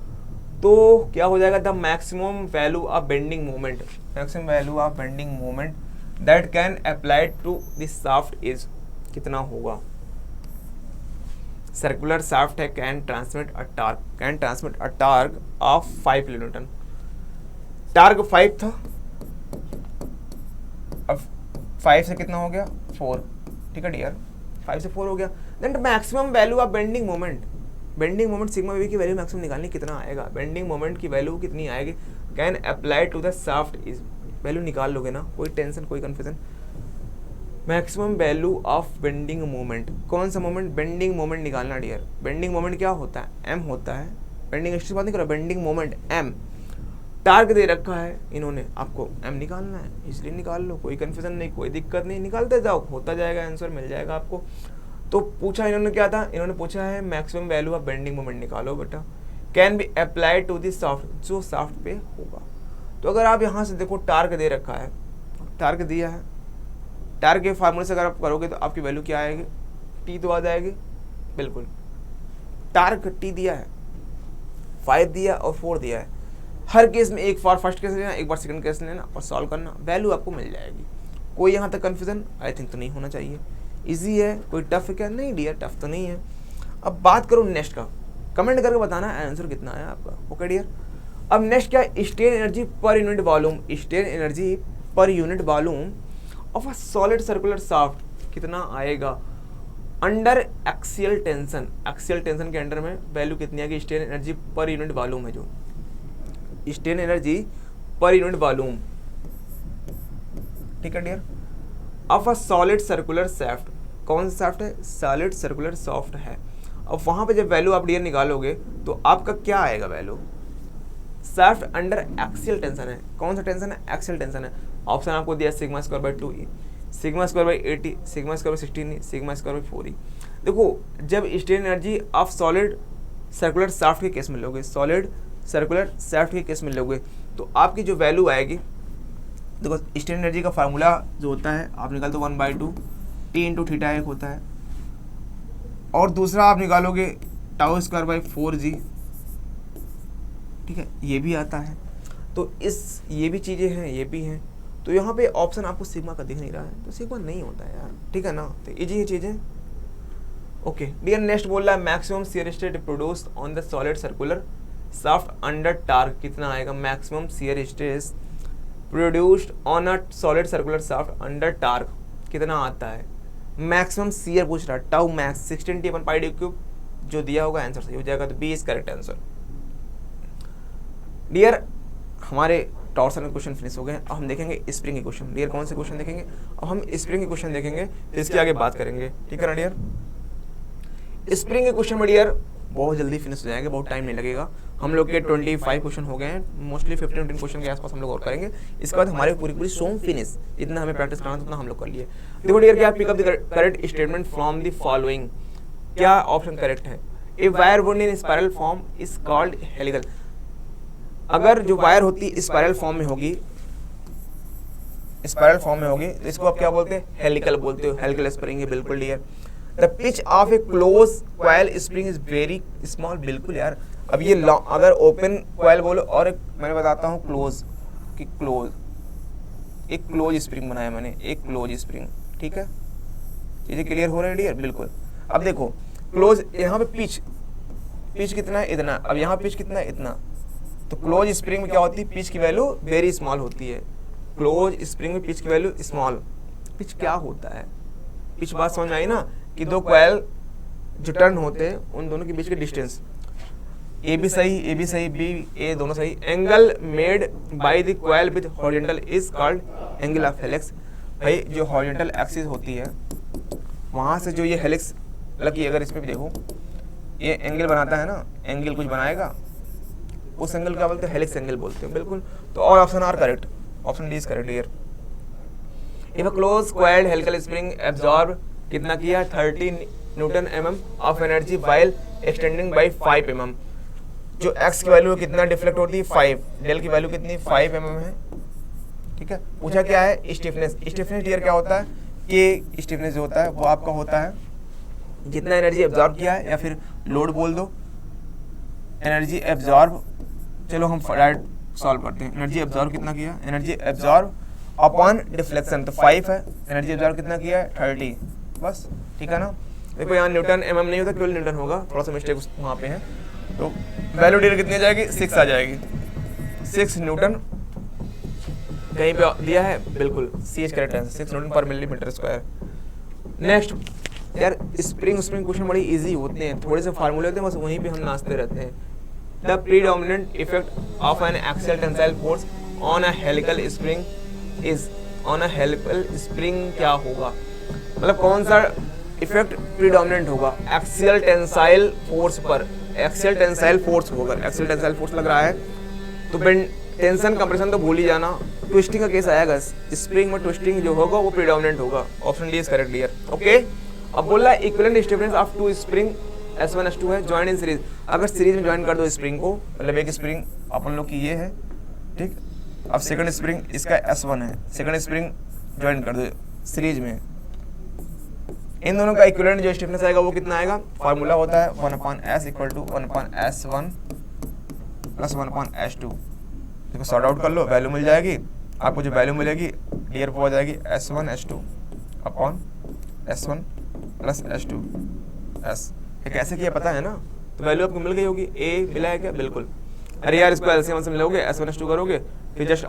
S1: तो क्या हो जाएगा, the maximum value of bending moment, maximum value of bending moment that can apply to this shaft is, कितना होगा। सर्कुलर शाफ्ट है, can transmit a torque of 5 kN। Torque 5 था, अब 5 से कितना हो गया 4, ठीक है डियर, 5 से 4 हो गया। Then maximum value of bending moment sigma वी की वैल्यू मैक्सिमम निकालनी, कितना आएगा, बेंडिंग मोमेंट की वैल्यू कितनी आएगी, can apply to the shaft is, value निकाल लोगे ना, कोई टेंशन कोई confusion. Maximum value of bending moment, कौन सा मोमेंट, बेंडिंग मोमेंट निकालना डियर। बेंडिंग मोमेंट क्या होता है, एम होता है, बेंडिंग स्ट्रेस बात नहीं करो, बेंडिंग मोमेंट एम। टार्क दे रखा है इन्होंने, आपको एम निकालना है, इसलिए निकाल लो, कोई कंफ्यूजन नहीं, कोई दिक्कत नहीं, निकालते जाओ, होता जाएगा आंसर, मिल जाएगा आपको। तो पूछा इन्होंने क्या था, इन्होंने पूछा है maximum value of bending moment निकालो बेटा, can be applied to this shaft, जो शाफ्ट पे होगा। तो अगर आप यहाँ से देखो टार्क दे रखा है, टार्क दिया है, टार्क के फार्मूले से अगर आप करोगे तो आपकी वैल्यू क्या आएगी, टी तो आ जाएगी, बिल्कुल। टार्क टी दिया है, 5 दिया और 4 दिया है, हर केस में एक बार फर्स्ट केस लेना, एक बार सेकंड केस लेना और सॉल्व करना, वैल्यू आपको मिल जाएगी। कोई यहाँ तक कंफ्यूजन आई थिंक तो नहीं होना चाहिए, इजी है, कोई टफ है क्या, नहीं डियर टफ तो नहीं है। अब बात करो नेक्स्ट का, कमेंट करके बताना आंसर कितना है आपका, ओके डियर। अब नेक्स्ट क्या, strain energy per unit volume, strain energy per unit volume of a solid circular shaft कितना आएगा under axial tension. Axial tension के अंडर में वैल्यू कितनी आएगी, strain energy per unit volume है, जो strain energy per unit volume, ठीक है dear, of a solid circular shaft. कौन सा शाफ्ट है, सॉलिड सर्कुलर शाफ्ट है। अब वहां पे जब वैल्यू आप डियर निकालोगे तो आपका क्या आएगा value, shaft under axial tension है, कौन सा टेंशन है, एक्सियल टेंशन है। ऑप्शन आपको दिया sigma square by 2e, sigma square by 80, sigma square by 16e, sigma square by 4e। देखो जब strain energy of solid circular shaft के केस में लोगे, सॉलिड सर्कुलर शाफ्ट के केस में लोगे तो आपकी जो वैल्यू आएगी, देखो स्ट्रेन एनर्जी का फार्मूला जो होता है आप निकालते हो 1/2 टी इंटू थीटा एक होता है, और दूसरा आप निकालोगे टाउ स्क्वायर बाई 4g, ठीक है, ये भी आता है। तो इस ये भी चीज़ें हैं, ये भी हैं, तो यहाँ पे ऑप्शन आपको सिग्मा का दिख नहीं रहा है, तो सिग्मा नहीं होता है यार, ठीक है ना, तो इजी ये चीज़ें। ओके डियर नेक्स्ट बोल रहा है maximum shear stress produced on the solid circular shaft under torque कितना आएगा, maximum shear stress produced on a solid circular shaft under torque कितना आता है, मैक्सिमम शियर पूछ रहा है, टाउ मैक्स 16T/πd³ जो दिया होगा आंसर सही हो जाएगा, तो B is correct answer. Dear हमारे टॉर्सन के क्वेश्चन फिनिश हो गए। अब हम देखेंगे स्प्रिंग के क्वेश्चन। डियर कौन से क्वेश्चन देखेंगे, अब हम स्प्रिंग के क्वेश्चन देखेंगे, तो इसके आगे बात करेंगे, ठीक है ना डियर। स्प्रिंग के क्वेश्चन में डियर बहुत जल्दी फिनिश हो जाएंगे, बहुत टाइम नहीं लगेगा। हम लोग के 25 क्वेश्चन हो गए हैं, मोस्टली 15 क्वेश्चन के आसपास हम लोग और करेंगे। इसके बाद हमारे पूरी सोम फिनिश, इतना हमें प्रैक्टिस करना था उतना हम लोग कर लिए। देखो डियर क्या, pick up the correct statement from the following, क्या ऑप्शन करेक्ट है। A wire wound in spiral form is called helical, अगर जो वायर होती है स्पाइरल फॉर्म में होगी, स्पाइरल फॉर्म में होगी, तो इसको आप क्या बोलते हैं, हेलिकल बोलते हो, हेलिकल स्प्रिंग है, बिल्कुल dear. The pitch of a close coil spring is very small, बिल्कुल यार। अब ये अगर ओपन कॉइल बोलो और मैं बताता हूँ क्लोज, कि क्लोज, एक क्लोज स्प्रिंग बनाया मैंने, एक क्लोज स्प्रिंग, ठीक है, चीजें क्लियर हो रही है डियर, बिल्कुल। अब देखो क्लोज, यहाँ पे पिच कितना है, इतना, अब यहाँ पिच कितना है, इतना, तो क्लोज स्प्रिंग में क्या होती है, पिच की वैल्यू वेरी स्मॉल होती है। क्लोज स्प्रिंग में पिच की वैल्यू स्मॉल, पिच क्या होता है, पिच बात समझ में आई ना, कि दो कॉइल जो टर्न होते हैं उन दोनों के बीच के डिस्टेंस, ए भी सही, बी ए दोनों सही। Angle made by the coil with horizontal is called angle of helix. भाई जो हॉरिजॉन्टल एक्सिस होती है वहां से जो ये हेलिक्स, लकी अगर इसमें भी देखो ये एंगल बनाता है ना, एंगल कुछ बनाएगा, उस एंगल क्या बोलते हैं, हेलिक्स एंगल बोलते हैं, बिल्कुल। तो all option are correct, option D is correct here. If a close coiled helical spring absorb कितना किया, 30 newton mm of energy while extending by 5 mm, जो x की वैल्यू कितना डिफ्लेक्ट होती है 5, डेल की वैल्यू कितनी 5 mm है, ठीक है। पूछा क्या है, स्टिफनेस। स्टिफनेस डियर क्या होता है, कि स्टिफनेस जो होता है वो आपका होता है जितना एनर्जी एब्जॉर्ब किया है, या फिर लोड बोल दो, एनर्जी एब्जॉर्ब, चलो हम डायरेक्ट सॉल्व करते हैं। एनर्जी एब्जॉर्ब कितना किया, एनर्जी एब्जॉर्ब अपॉन डिफ्लेक्शन, तो 5 है, एनर्जी एब्जॉर्ब कितना किया है 30, बस, ठीक है ना। देखो यहाँ न्यूटन mm नहीं होता, केवल न्यूटन होगा, थोड़ा सा मिस्टेक वहाँ पे है, तो वैल्यू डियर कितनी आ जाएगी, 6 आ जाएगी, 6 न्यूटन कहीं पे दिया है, बिल्कुल सी एच correct answer, 6 newton per millimetre square. Next यार, स्प्रिंग क्वेश्चन बड़ी इजी होते हैं, थोड़े से फार्मूले होते हैं, बस वहीं पे हम नाचते रहते हैं। The predominant effect of N axial tensile force on a helical spring is, on a helical spring क्या होगा, मतलब कौन सा इफेक्ट प्रीडोमिनेंट होगा एक्सियल टेंसाइल फोर्स पर, एक्सियल टेंसाइल फोर्स होगा, एक्सियल टेंसाइल फोर्स लग रहा है तो टेंशन कंप्रेशन तो भूल ही जाना, ट्विस्टिंग का केस आएगा, स्प्रिंग में ट्विस्टिंग जो होगा वो प्रीडोमिनेंट होगा, option D is correct dear, okay. अब बोल रहा है equivalent stiffness of two spring S1 S2 है, ज्वाइन इन सीरीज, अगर सीरीज में ज्वाइन कर दो स्प्रिंग को, मतलब एक स्प्रिंग अपन लोग की ये है, ठीक, अब सेकंड स्प्रिंग इसका S1 है, सेकंड स्प्रिंग ज्वाइन कर दो सीरीज में, इन दोनों का इक्विवेलेंट जो स्टिफनेस आएगा वो कितना आएगा, फार्मूला होता है 1/s = 1/s1 + 1/s2। देखो सॉर्ट आउट कर लो, वैल्यू मिल जाएगी आपको, जो वैल्यू मिलेगी डियर वो हो जाएगी S1 S2 upon S1 + S2 S। ये कैसे किया पता है ना, तो वैल्यू आपको मिल गई होगी, ए मिला है क्या, बिल्कुल। अरे यार इसको एलसीएम से मिलोगे, S1 S2 करोगे, फिर जस्ट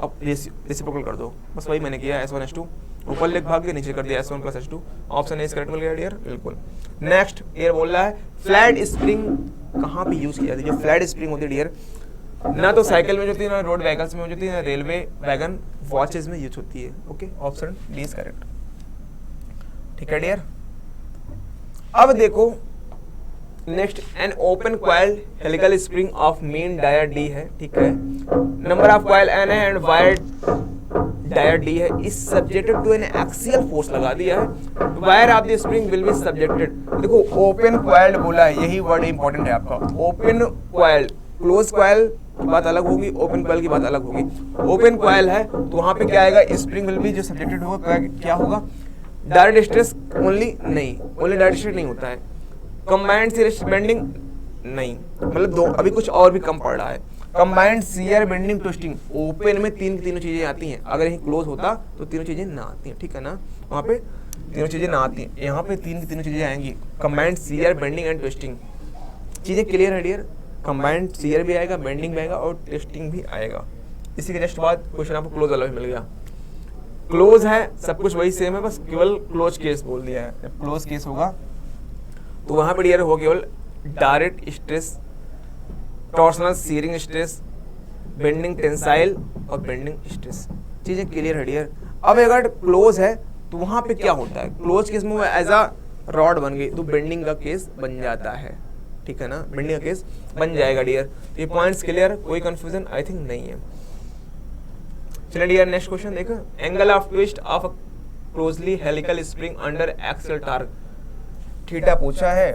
S1: रेसिप्रोकल कर दो, बस वही मैंने किया, S1 S2 ऊपर लिख भाग के नीचे कर दिया S1 + S2, option A correct मिल गया डियर, बिल्कुल। नेक्स्ट ये बोल रहा है फ्लैट स्प्रिंग कहाँ पे यूज की जाती है, जो फ्लैट स्प्रिंग होती है डियर, ना तो साइकिल में होती है, ना रोड व्हीकल्स में होती है, ना रेलवे वैगन वॉचेस में यूज होती है, okay, option D is correct, ठीक है डियर। अब देखो next, an open coiled helical spring of mean dia D है, ठीक है, नंबर ऑफ कॉइल एन है एंड वायर डायर डी है, is subjected to an axial force लगा दिया है, wire of the spring will be subjected. देखो open coiled बोला है, यही वर्ड इंपॉर्टेंट है आपका, ओपन कॉइल्ड, क्लोज कॉइल की बात अलग होगी, ओपन कॉइल की बात अलग होगी। ओपन कॉइल है तो वहां पे क्या आएगा, स्प्रिंग विल बी जो सब्जेक्टेड होगा क्या होगा, डायरेक्ट स्ट्रेस ओनली, नहीं, ओनली डायरेक्ट स्ट्रेस नहीं होता है, कंबाइंड शियर बेंडिंग नहीं, मतलब दो, अभी कुछ और भी कम पड़ रहा है, combined shear bending twisting, open में तीनों चीजें आती हैं, अगर यहीं क्लोज होता तो तीनों चीजें ना आती हैं, ठीक है ना, वहाँ पे तीनों चीजें ना आती हैं, यहाँ पे तीनों चीजें आएंगी, combined shear bending and twisting, चीजें क्लियर है डियर। कंबाइंड शियर भी आएगा, बेंडिंग भी आएगा और टेस्टिंग भी आएगा। इसी के जस्ट बाद क्वेश्चन आपको क्लोज वाला भी मिल गया। क्लोज है, सब कुछ वही सेम है, बस केवल क्लोज केस बोल दिया है। जब क्लोज केस होगा तो वहां पर डियर होगा केवल direct stress, torsional shearing stress, bending tensile और बेंडिंग स्ट्रेस। चीजें क्लियर है डियर। अब अगर क्लोज है तो वहां पे क्या होता है, क्लोज केस में एज अ रॉड बन गई तो बेंडिंग का केस बन जाता है, ठीक है ना, बेंडिंग का केस बन जाएगा डियर। ये पॉइंट्स क्लियर, कोई कंफ्यूजन आई थिंक नहीं है। चलिए डियर नेक्स्ट क्वेश्चन देखो। Angle of twist of a closely helical spring under axial torque. Theta पूछा है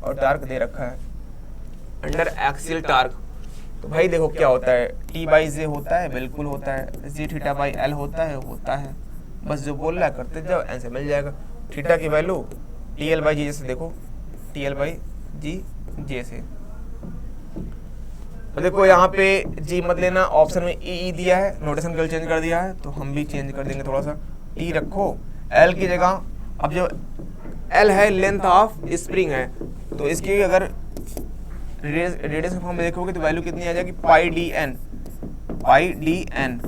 S1: और टार्क दे रखा है अंडर एक्सियल टार्क। तो भाई देखो क्या होता है, टी बाई जे होता है, बिल्कुल होता है, जी थीटा बाई एल होता है। बस जो बोल रहा है करते जाओ, आंसर मिल जाएगा। थीटा की वैल्यू टी एल बाई जी जैसे देखो, टी एल बाई जी जैसे। तो देखो यहाँ पे जी मत लेना, ऑप्शन में ई दिया है, नोटेशन कल चेंज कर दिया है तो हम भी चेंज कर देंगे थोड़ा सा। टी रखो एल की जगह। अब जो एल है लेंथ ऑफ स्प्रिंग है, तो इसकी अगर रेडियस के फॉर्म में देखोगे तो वैल्यू कितनी आ जाएगी, पाई डी एन।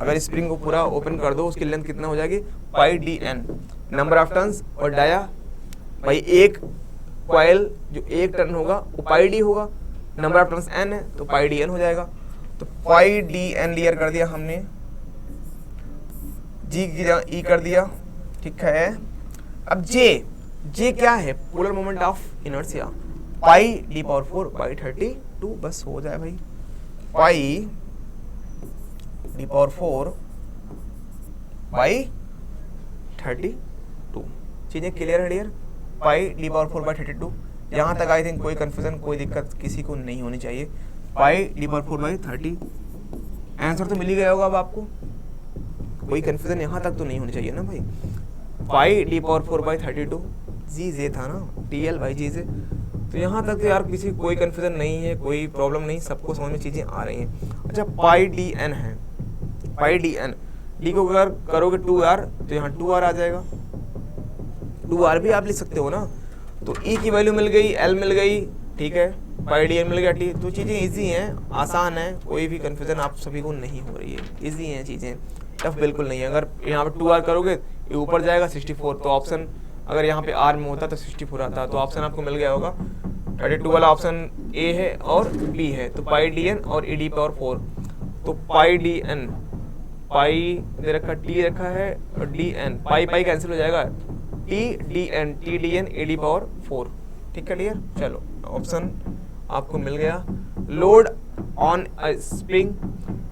S1: अगर स्प्रिंग को पूरा ओपन कर दो उसकी लेंथ कितना हो जाएगी, pi D N. Number of turns और डाया भाई एक कॉइल जो एक टर्न होगा वो पाई डी होगा, नंबर ऑफ टर्न्स एन है तो पाई डी एन हो जाएगा। तो पाई डी एन क्लियर कर दिया हमने, जी की जगह ई कर दिया, ठीक है। अब जे क्या है, polar moment of inertia, pi D power 4 by 32 बस हो जाए भाई, पाई डी पावर 4 बाई 32। चीजें क्लियर है dear, pi D power 4 by 32। यहाँ तक आई थिंक कोई कंफ्यूजन, कोई दिक्कत किसी को नहीं होनी चाहिए। पाई डी पावर 4 बाई 30 आंसर तो मिल ही गया होगा अब आपको, कोई कंफ्यूजन यहाँ तक तो नहीं होनी चाहिए ना भाई। पाई डी पावर 4 बाई 32 जी जे था ना, टी एल बाई जी जे। तो यहाँ तक तो यार किसी कोई कंफ्यूजन नहीं है, कोई प्रॉब्लम नहीं, सबको समझ में चीजें आ रही हैं। अच्छा पाई डी एन है, पाई डी एन, डी को अगर करोगे 2r तो यहाँ 2r आ जाएगा, 2r भी आप लिख सकते हो ना। तो ई की वैल्यू मिल गई, एल मिल गई, ठीक है, पाई डी एन मिल गया टी। तो चीजें इजी हैं, आसान है, कोई भी कंफ्यूजन आप सभी को नहीं हो रही है, इजी हैं चीजें, टफ बिल्कुल नहीं है। अगर यहाँ पे 2r करोगे ये ऊपर जाएगा 64, तो ऑप्शन अगर यहाँ पे आर में होता तो 64 आता, तो ऑप्शन आपको मिल गया होगा 32 वाला ऑप्शन ए है और बी है। तो पाई डी एन और ई डी पावर 4, तो पाई डी एन, पाई दे रखा, टी रखा है और D N, pi pi cancel हो जाएगा, T D N A D power 4, ठीक है डियर। चलो ऑप्शन आपको मिल गया। Load on a spring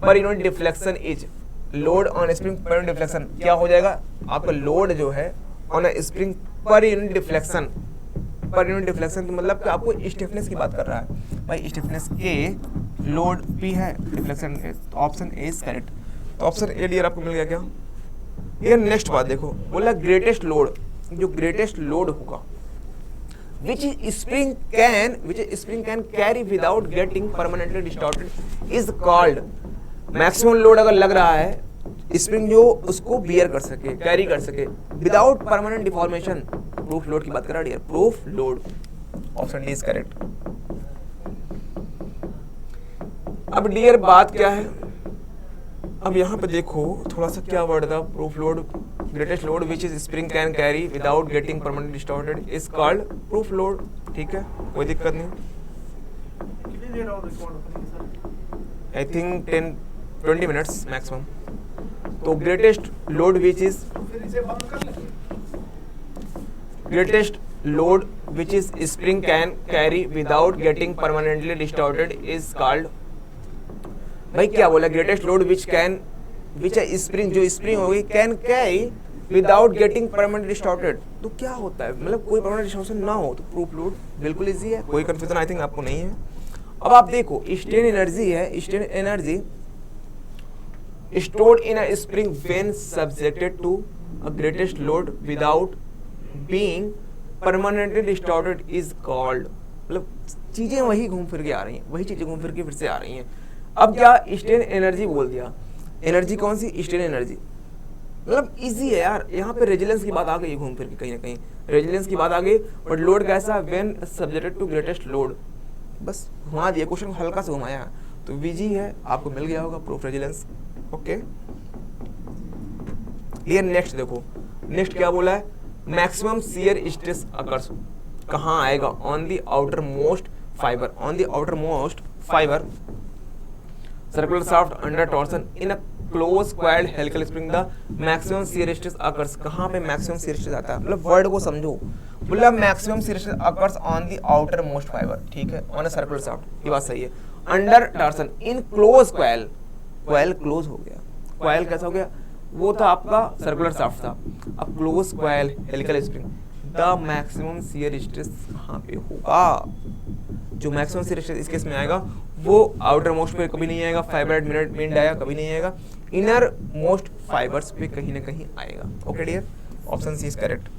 S1: per unit deflection is, load on spring per unit deflection क्या हो जाएगा आपका, लोड जो है on a spring per unit deflection, per unit deflection तो मतलब कि आपको स्टिफनेस की बात कर रहा है भाई, स्टिफनेस के लोड पी है, डिफ्लेक्शन तो ऑप्शन ए इज करेक्ट। तो ऑप्शन ए डियर आपको मिल गया क्या। ये नेक्स्ट बात देखो, बोला ग्रेटेस्ट लोड, जो ग्रेटेस्ट लोड होगा which spring can carry without getting permanently distorted is called, maximum load अगर लग रहा है स्प्रिंग जो उसको बियर कर सके, कैरी कर सके without permanent deformation, proof load की बात कर रहा है, proof load, option D is correct. अब डियर बात क्या है, अब यहाँ पे देखो थोड़ा सा क्या वर्ड था, proof load, greatest load which is spring can carry without getting permanent distorted is called proof load, ठीक है, कोई दिक्कत नहीं। I think 10-20 minutes maximum. तो greatest load which is, greatest load which is spring can carry without getting permanently distorted is called, भाई क्या बोला, greatest load which can, which है स्प्रिंग, जो स्प्रिंग होगी can carry without getting permanent distorted, तो क्या होता है, मतलब कोई परमानेंट डिस्टॉर्शन ना हो तो प्रूफ लोड बिल्कुल इजी है, कोई कंफ्यूजन आई थिंक आपको नहीं है। अब आप देखो स्ट्रेन एनर्जी है, strain energy stored in a spring when subjected to a greatest load without being permanently distorted is called, मतलब चीजें वही घूम फिर के आ रही हैं, वही चीजें घूम फिर के फिर से आ रही हैं। अब क्या स्ट्रेन एनर्जी बोल दिया, एनर्जी कौन सी, स्ट्रेन एनर्जी, मतलब इजी है यार, यहाँ पे रेजिलेंस की बात आ गई घूम फिर के, कहीं ना कहीं रेजिलेंस की बात आ गई। बट लोड कैसा, when subjected to greatest load, बस घुमा दिया, क्वेश्चन को हल्का से घुमाया, तो VG है, आपको मिल गया होगा proof resilience. Okay clear. Next देखो, नेक्स्ट क्या बोला है, मैक्सिमम शियर स्ट्रेस अकर्स कहाँ आएगा, on the outer most fibre, on the outer most fibre circular shaft under torsion in a close coiled helical spring the maximum shear stress occurs. कहाँ पे maximum shear stress आता है, मतलब word को समझो, बोला maximum shear stress occurs on the outer most fibre, ठीक है, ऑन अ सर्कुलर शाफ्ट, ये बात सही है, under torsion in close coil, coil close हो गया, क्वाइल कैसा हो गया, वो था आपका सर्कुलर शाफ्ट था, अब close coil helical spring, the maximum shear stress कहाँ पे होगा, जो मैक्सिमम शियर स्ट्रेस इस केस में आएगा वो आउटर मोस्ट पे कभी नहीं आएगा, फाइबर मेन डाया कभी नहीं आएगा, इनर मोस्ट फाइबर्स पे कहीं ना कहीं आएगा। Okay dear, option C is correct.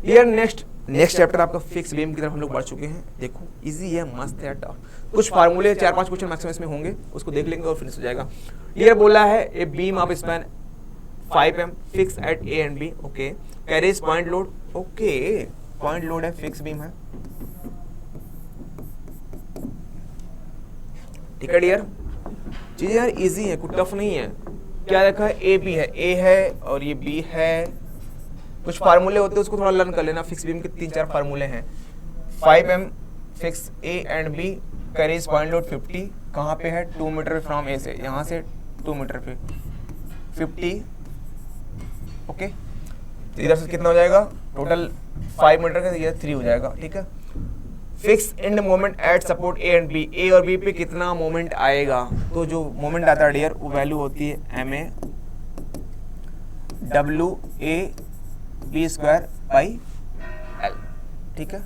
S1: Dear next chapter आपका फिक्स बीम की तरफ हम लोग बढ़ चुके हैं। देखो इजी है, मस्त है, टफ, कुछ फार्मूले 4-5 क्वेश्चन मैक्सिमम इसमें होंगे, उसको देख लेंगे और फिनिश हो जाएगा। ये बोला है a beam of span 5 m fix at A and B, okay, carries point load, okay, point load है, फिक्स बीम है, ठीक है डियर। चीजें यार इजी है, कुछ टफ नहीं है। क्या रखा है, ए बी है, ए है और ये बी है, कुछ फार्मूले होते हैं उसको थोड़ा लर्न कर लेना। फिक्स बीम के 3-4 फार्मूले हैं। 5 m fix A and B, carries point load 50, कहाँ पे है, 2 मीटर फ्रॉम ए से, यहाँ से 2 मीटर पे 50, ओके, तो इधर से कितना हो जाएगा, टोटल 5 मीटर का, ये 3 हो जाएगा, ठीक है। Fix end moment at support A and B, A और बी पे कितना मोमेंट आएगा, तो जो मोमेंट आता है डियर वो वैल्यू होती है ma W A B square by L, ठीक है।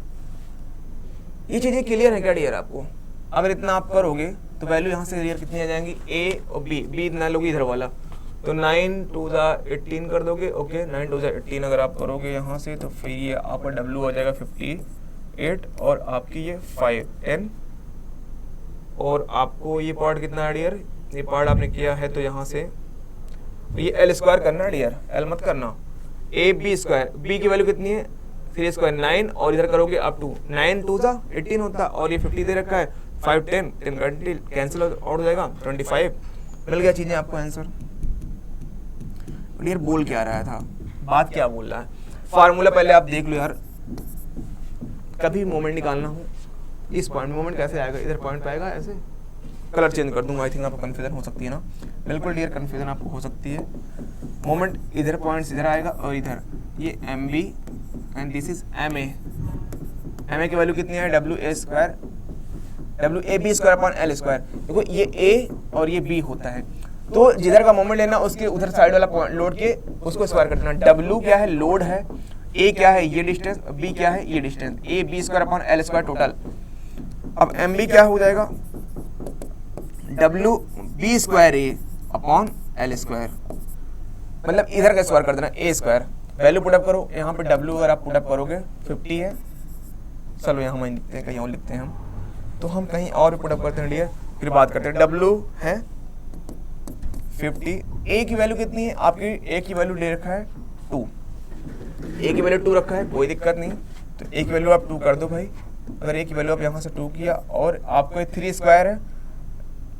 S1: ये चीजें क्लियर है क्या डियर आपको, अगर इतना आप करोगे तो वैल्यू यहाँ से डियर कितनी आ जाएंगी, a और b इतना लोगे इधर वाला, तो 9 2 18 कर दोगे, ओके, 9 2 18 अगर आप करोगे यहाँ से, तो फिर ये आपका W हो जाएगा 58 और आपकी ये 5 10, और आपको ये पार्ट कितना है डियर, ये पार्ट आपने किया है तो यहाँ से ये L स्क्वायर करना है डियर, L मत करना, ए बी स्क्वायर, बी की वैल्यू कितनी है 3 स्क्वायर 9, और इधर करोगे आप 2, 9 2 18 होता, और ये 50 दे रखा है, 5 10 10 कैंसिल आउट हो जाएगा, 25 मिल गया चीजें आपको आंसर। डियर बोल क्या रहा था, बात क्या बोल रहा है, फार्मूला पहले आप देख लो यार, कभी मोमेंट निकालना हो इस पॉइंट, मोमेंट कैसे आएगा, इधर पॉइंट पे आएगा, ऐसे कलर चेंज कर दूंगा, आई थिंक आपको कंफ्यूजन हो सकती है ना, बिल्कुल डियर कंफ्यूजन आपको हो सकती है। मोमेंट इधर पॉइंट्स इधर आएगा और इधर ये M B and this is M A की वैल्यू कितनी है, W A B square upon L square. देखो ये ए और ये बी होता है, तो जिधर का मोमेंट लेना उसके उधर साइड वाला पॉइंट लोड के उसको स्क्वायर कर देना। डब्ल्यू क्या है, लोड है, ए क्या है ये डिस्टेंस, बी क्या है ये distance, A B square upon L square total. अब एम बी क्या हो जाएगा, W B square A upon L square, मतलब इधर का स्क्वायर कर देना, ए स्क्वायर, वैल्यू पुटअप करो, यहाँ पे डब्ल्यू अगर आप पुटअप करोगे 50 है, चलो यहाँ हम लिखते हैं, कहीं और लिखते हैं हम, तो हम कहीं और पुटअप करते हैं डियर, फिर बात करते हैं। डब्ल्यू है 50, ए की वैल्यू कितनी है आपकी, ए की वैल्यू ले रखा है 2, ए की वैल्यू 2 रखा है, कोई दिक्कत नहीं, तो ए की वैल्यू आप 2 कर दो भाई, अगर ए की वैल्यू आप यहाँ से 2 किया और आपको 3 स्क्वायर है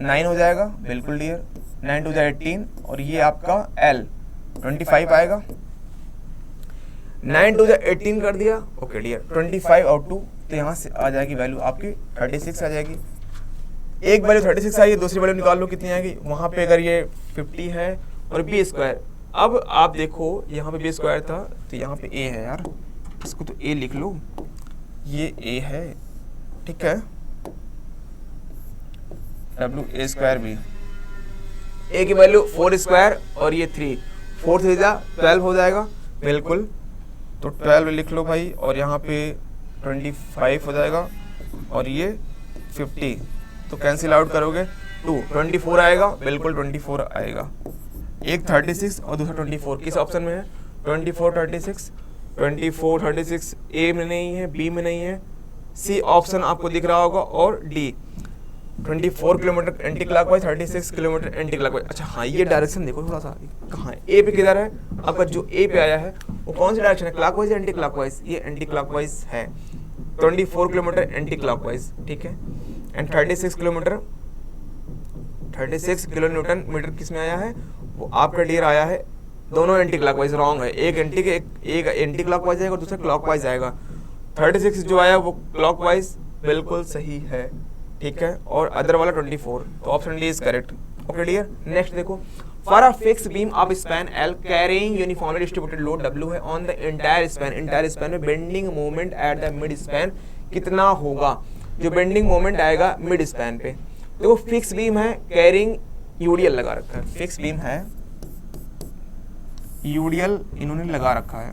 S1: 9 हो जाएगा, बिल्कुल डियर, 9 2 18, और ये आपका L 25 आएगा, 9 2 18 कर दिया, ओके डियर, 25 और 2, तो यहाँ से आ जाएगी वैल्यू आपकी 36 आ जाएगी। एक वैल्यू 36 आई है, दूसरी वैल्यू निकाल लो कितनी आएगी, वहाँ पे अगर ये 50 है और बी स्क्वायर, अब आप देखो यहाँ पे बी स्क्वायर था तो यहाँ पे ए है यार, इसको तो ए लिख लो, ये ए है, ठीक है, डब्ल्यू ए स्क्वायर बी, ए की वैल्यू 4 स्क्वायर और ये 3, 4 3 12 हो जाएगा, बिल्कुल, तो 12 लिख लो भाई, और यहाँ पे 25 हो जाएगा और ये 50, तो कैंसिल आउट करोगे 2 24 आएगा, बिल्कुल 24 आएगा, एक 36 और दूसरा 24, किस ऑप्शन में है 24 36, 24 36 ए में नहीं है, बी में नहीं है, सी ऑप्शन आपको दिख रहा होगा, और D 24 kilometre anti clockwise, 36 kilometre anti clockwise. अच्छा हाँ, ये डायरेक्शन देखो थोड़ा सा, कहाँ है, ए पे किधर है आपका, जो ए पे आया है वो कौन सी डायरेक्शन है, क्लॉकवाइज या एंटी क्लॉकवाइज, ये एंटी क्लॉकवाइज है, 24 किलोमीटर एंटी क्लॉकवाइज, ठीक है, and 36 kilometre 36 kilo newton metre किस में आया है, वो आपका डियर आया है, दोनों एंटी क्लॉकवाइज रॉन्ग है, एक एंटी क्लॉकवाइज आएगा और दूसरा क्लॉकवाइज आएगा। 36 जो आया वो क्लॉकवाइज बिल्कुल सही है, ठीक है, और अदर वाला 24, तो option D is correct. Okay dear, next देखो, for a fix beam of span L carrying uniformly distributed load W है ऑन द एंटायर स्पैन में bending moment at the mid span कितना होगा, जो बेंडिंग मोमेंट आएगा mid span पे। देखो fix beam है, कैरिंग यूडीएल लगा रखा है, फिक्स बीम है, यूडीएल इन्होंने लगा रखा है,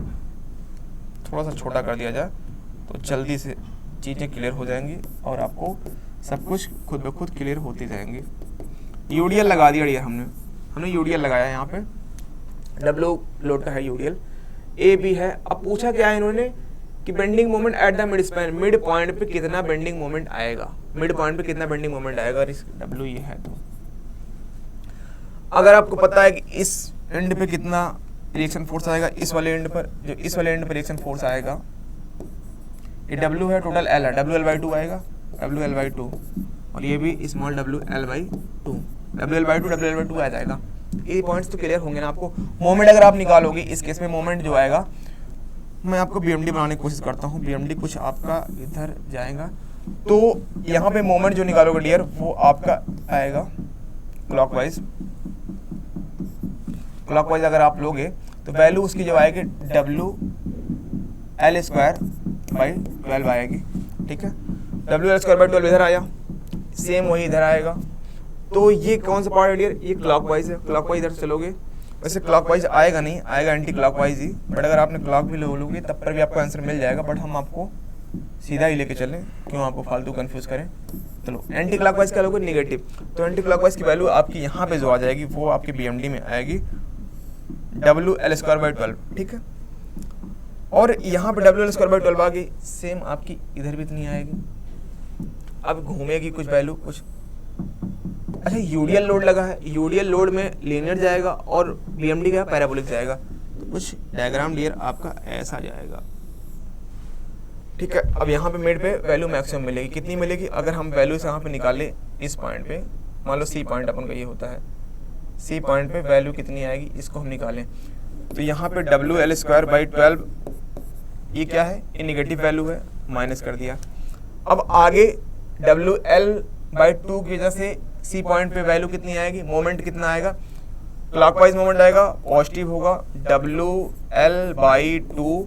S1: थोड़ा सा छोटा कर दिया जाए तो जल्दी से चीज़ें क्लियर हो जाएंगी और आपको सब कुछ खुद ब खुद क्लियर होती जाएंगी। यूडीएल लगा दिया डियर, हमने यूडीएल लगाया है यहाँ पे, डब्ल्यू लोड का है यूडीएल, ए बी है। अब पूछा क्या है इन्होंने कि bending moment at the mid span, mid point पे कितना बेंडिंग मोमेंट आएगा, मिड पॉइंट पे कितना बेंडिंग मोमेंट आएगा, इस डब्ल्यू ये है। तो अगर आपको पता है कि इस एंड पे कितना रिएक्शन फोर्स आएगा, इस वाले एंड पर, जो इस वाले एंड पर रिएक्शन फोर्स आएगा, ये डब्ल्यू है, टोटल एल है, डब्ल्यू एल बाई 2 आएगा, डब्ल्यू एल बाई 2, और ये भी small W L by 2, W L by 2 आ जाएगा। ये पॉइंट्स तो क्लियर होंगे ना आपको। मोमेंट अगर आप निकालोगे, इस केस में मोमेंट जो आएगा, मैं आपको बीएमडी बनाने की कोशिश करता हूँ, बीएमडी कुछ आपका इधर जाएगा, तो यहाँ पे मोमेंट जो निकालोगे डियर वो आपका आएगा क्लॉकवाइज। क्लॉकवाइज अगर आप लोगे तो वैल्यू उसकी जो आएगी डब्ल्यू एल स्क्वायर बाई 12 आएगी, ठीक है, डब्ल्यू एल स्क्वायर बाई 12 इधर आया, सेम वही इधर आएगा। तो ये कौन सा पार्ट है डियर, ये क्लॉकवाइज है, क्लॉकवाइज इधर चलोगे, वैसे क्लॉकवाइज आएगा नहीं, आएगा एंटी क्लॉकवाइज ही, बट अगर आपने क्लॉक भी लोगे तब पर भी आपको आंसर मिल जाएगा, बट हम आपको सीधा ही लेके चलें, क्यों आपको फालतू कंफ्यूज करें। चलो एंटी क्लॉकवाइज क्या लोगे, निगेटिव, तो एंटी क्लॉकवाइज की वैल्यू आपकी यहाँ पे जो आ जाएगी वो आपकी बीएमडी में आएगी डब्ल्यू एल स्क्वायर बाई 12, ठीक है, और यहाँ पे डब्ल्यू एल स्क्वायर बाई 12 आ गई, सेम आपकी इधर भी इतनी आएगी। अब घूमेगी कुछ वैल्यू कुछ, अच्छा यूडीएल लोड लगा है, यूडीएल लोड में लीनियर जाएगा और बीएमडी का पैराबोलिक जाएगा, तो कुछ डायग्राम डियर आपका ऐसा जाएगा, ठीक है। अब यहाँ पे मिड पे वैल्यू मैक्सिमम मिलेगी, कितनी मिलेगी, अगर हम वैल्यू से यहाँ पे निकाले इस पॉइंट पे, मान लो सी पॉइंट अपन का ये होता है, सी पॉइंट पे वैल्यू कितनी आएगी, इसको हम निकालें, तो यहाँ पे डब्ल्यू एल स्क्वायर बाई 12 ये क्या है, ये निगेटिव वैल्यू है, माइनस कर दिया। अब आगे डब्ल्यू एल बाई 2 की वजह से सी पॉइंट पे वैल्यू कितनी आएगी, मोमेंट कितना आएगा, क्लॉकवाइज मोमेंट आएगा, पॉजिटिव होगा, W L by 2,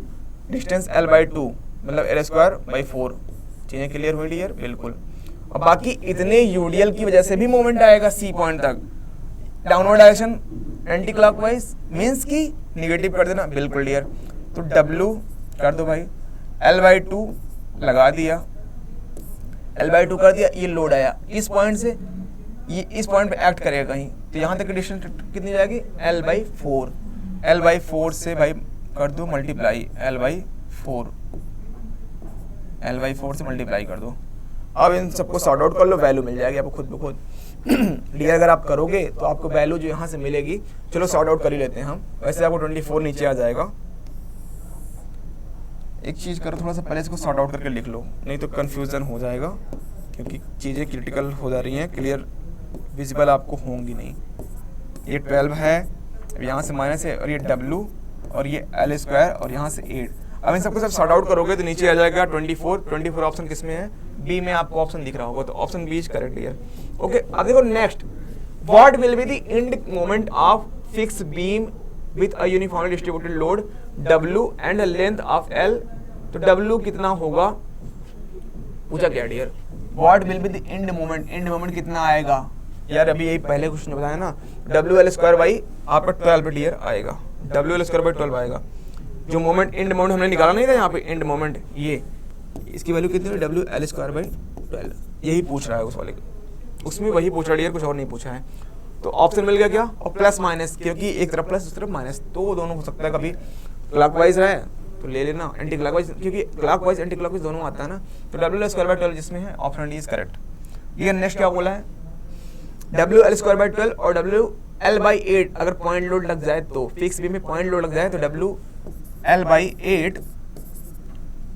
S1: distance L by 2 मतलब एल स्क्वायर बाई 4। चीज़ें क्लियर हुई डियर, बिल्कुल। और बाकी इतने यूडीएल की वजह से भी मोमेंट आएगा सी पॉइंट तक, downward direction anti clockwise means की निगेटिव कर देना, बिल्कुल डियर। तो डब्ल्यू कर दो भाई, एल बाई 2 लगा दिया, एल बाई 2 कर दिया, ये लोड आया इस पॉइंट से, ये इस पॉइंट पे एक्ट करेगा कहीं, तो यहाँ तक की डिस्टेंस कितनी जाएगी, एल बाई 4, एल बाई 4 से भाई कर दो multiply, L by 4, L by 4 से मल्टीप्लाई कर दो। अब इन सबको सॉर्ट आउट कर लो, वैल्यू मिल जाएगी आपको खुद ब खुद। डियर अगर आप करोगे तो आपको वैल्यू जो यहाँ से मिलेगी, चलो सॉर्ट आउट कर ही लेते हैं हम, वैसे आपको 24 नीचे आ जाएगा। एक चीज़ करो, थोड़ा सा पहले इसको सॉर्ट आउट करके लिख लो, नहीं तो कन्फ्यूज़न हो जाएगा, क्योंकि चीज़ें क्रिटिकल हो जा रही हैं, क्लियर विजिबल आपको होंगी नहीं। ये 12 है, अब यहाँ से माइनस है, और ये डब्ल्यू और ये एल स्क्वायर और यहाँ से 8। अब इन सबको सब सॉर्ट आउट करोगे तो नीचे आ जाएगा 24 ऑप्शन किस में है, बी में आपको ऑप्शन दिख रहा होगा, तो option B is correct here. Okay, अब देखो next, what will be the end moment of fix beam with a uniformly distributed load W and length of L, तो W कितना होगा, पूछा क्या dear, what will be the end moment, end moment कितना आएगा यार, अभी यही पहले क्वेश्चन ने बताया ना, डब्ल्यू एल स्क्वायर बाई आपका 12 पे डियर आएगा, डब्ल्यू एल स्क्वायर बाई 12 आएगा। जो मोमेंट एंड मोमेंट हमने निकाला नहीं था यहाँ पे, एंड मोमेंट ये, इसकी वैल्यू कितनी है, डब्ल्यू एल स्क्वायर बाई 12, यही पूछ रहा है उस वाले, उसमें वही पूछ रहा है डियर, कुछ और नहीं पूछा है। तो ऑप्शन मिल गया क्या, और प्लस माइनस, क्योंकि एक तरफ प्लस दूसरी तरफ माइनस, तो दोनों हो सकता है, कभी क्लॉकवाइज है तो ले लेना, एंटी क्लॉकवाइज, क्योंकि क्लॉकवाइज एंटी क्लॉकवाइज दोनों आता है ना, तो डब्ल्यू एल स्क्वायर बाई 12 जिसमें है, ऑप्शन डी इज करेक्ट। ये नेक्स्ट क्या बोला है, डब्ल्यू एल स्क्वायर बाई 12 और डब्ल्यू एल बाई 8 अगर पॉइंट लोड लग जाए तो, फिक्स बीम में पॉइंट लोड लग जाए तो W L by 8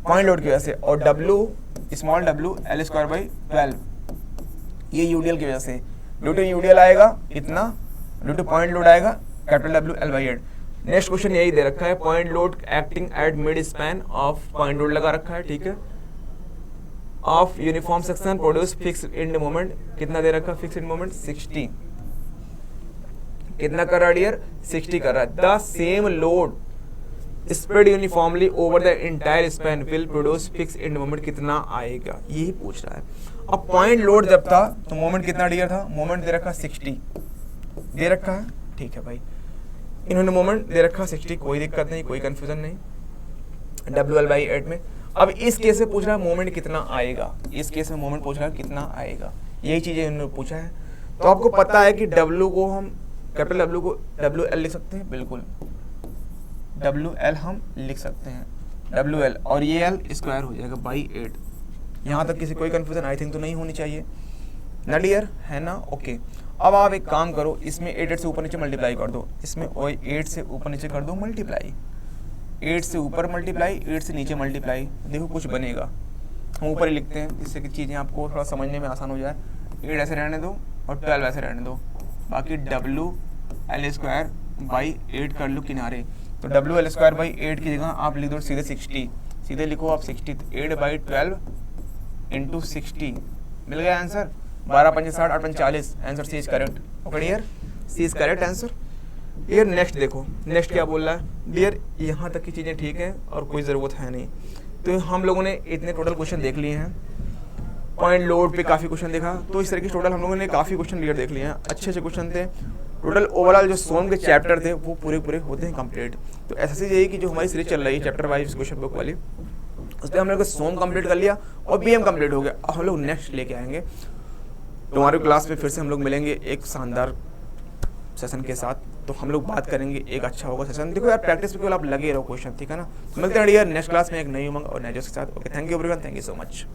S1: point load की वजह से, और W small W L square by 12 ये यूडीएल की वजह से। ड्यू टू यूडीएल आएगा इतना, ड्यू टू पॉइंट लोड आएगा capital W L by 8। Next question यही दे रखा है, point load acting at mid span of, point load लगा रखा है, ठीक है, of uniform section produce fix end moment, कितना दे रखा है फिक्स इंड मोमेंट 60, कितना कर रहा है डियर 60 कर रहा है। The same load spread uniformly over the entire span will produce fix end moment, कितना आएगा यही पूछ रहा है। अब पॉइंट लोड जब था तो मोमेंट कितना डियर था, मोमेंट दे रखा 60 दे रखा है, ठीक है भाई, इन्होंने मोमेंट दे रखा 60, कोई दिक्कत नहीं, कोई कंफ्यूजन नहीं डब्ल्यू एल बाई 8 में। अब इस केस से पूछ रहा है मोमेंट कितना आएगा, इस केस में मोमेंट पूछ रहा है कितना आएगा, यही चीजें इन्होंने पूछा है। तो आपको पता है कि डब्ल्यू को हम कैपिटल डब्ल्यू को डब्ल्यू एल लिख सकते हैं, बिल्कुल डब्ल्यू एल हम लिख सकते हैं डब्ल्यू एल, और ये एल स्क्वायर हो जाएगा बाई 8। यहाँ तक किसी कोई कंफ्यूजन आई थिंक तो नहीं होनी चाहिए ना डियर, है ना, ओके। अब आप एक काम करो, इसमें 8 से ऊपर नीचे मल्टीप्लाई कर दो, इसमें 8 से ऊपर नीचे कर दो मल्टीप्लाई, 8 से ऊपर मल्टीप्लाई 8 से नीचे मल्टीप्लाई, देखो कुछ बनेगा। हम ऊपर ही लिखते हैं जिससे कि चीज़ें आपको थोड़ा समझने में आसान हो जाए। 8 ऐसे रहने दो और 12 ऐसे रहने दो, बाकी डब्ल्यू एल स्क्वायर बाई 8 कर लो किनारे, तो डब्ल्यू एल स्क्वायर बाई 8 की जगह आप लिख दो सीधे 60, सीधे लिखो आप 60, 8 बाई 12 इंटू 60, मिल गया answer 12 5 60 8 5 40, answer C is correct. Okay dear, C is correct answer. Dear next देखो, नेक्स्ट क्या बोल रहा है डियर, यहाँ तक की चीज़ें ठीक है और कोई ज़रूरत है नहीं। तो हम लोगों ने इतने टोटल क्वेश्चन देख लिए हैं, पॉइंट लोड पे काफ़ी क्वेश्चन देखा, तो इस तरह की टोटल हम लोगों ने काफ़ी क्वेश्चन क्लियर देख लिए हैं, अच्छे अच्छे क्वेश्चन थे। टोटल ओवरऑल जो सोम के चैप्टर थे वो पूरे पूरे होते हैं कंप्लीट। तो एसएससी जेईई की जो हमारी सीरीज चल रही है चैप्टर वाइज क्वेश्चन बुक वाली, उस पर हम लोग सोम कंप्लीट कर लिया और बीएम कंप्लीट हो गया। अब हम लोग नेक्स्ट लेके आएंगे तुम्हारी क्लास में, फिर से हम लोग मिलेंगे एक शानदार सेशन के साथ, तो हम लोग बात करेंगे, एक अच्छा होगा सेशन। देखो यार प्रैक्टिस पे केवल आप लगे रहो क्वेश्चन, ठीक है ना। तो मिलते हैं डियर नेक्स्ट क्लास में एक नई उमंग और नए जोश के साथ। Okay, thank you everyone, thank you so much.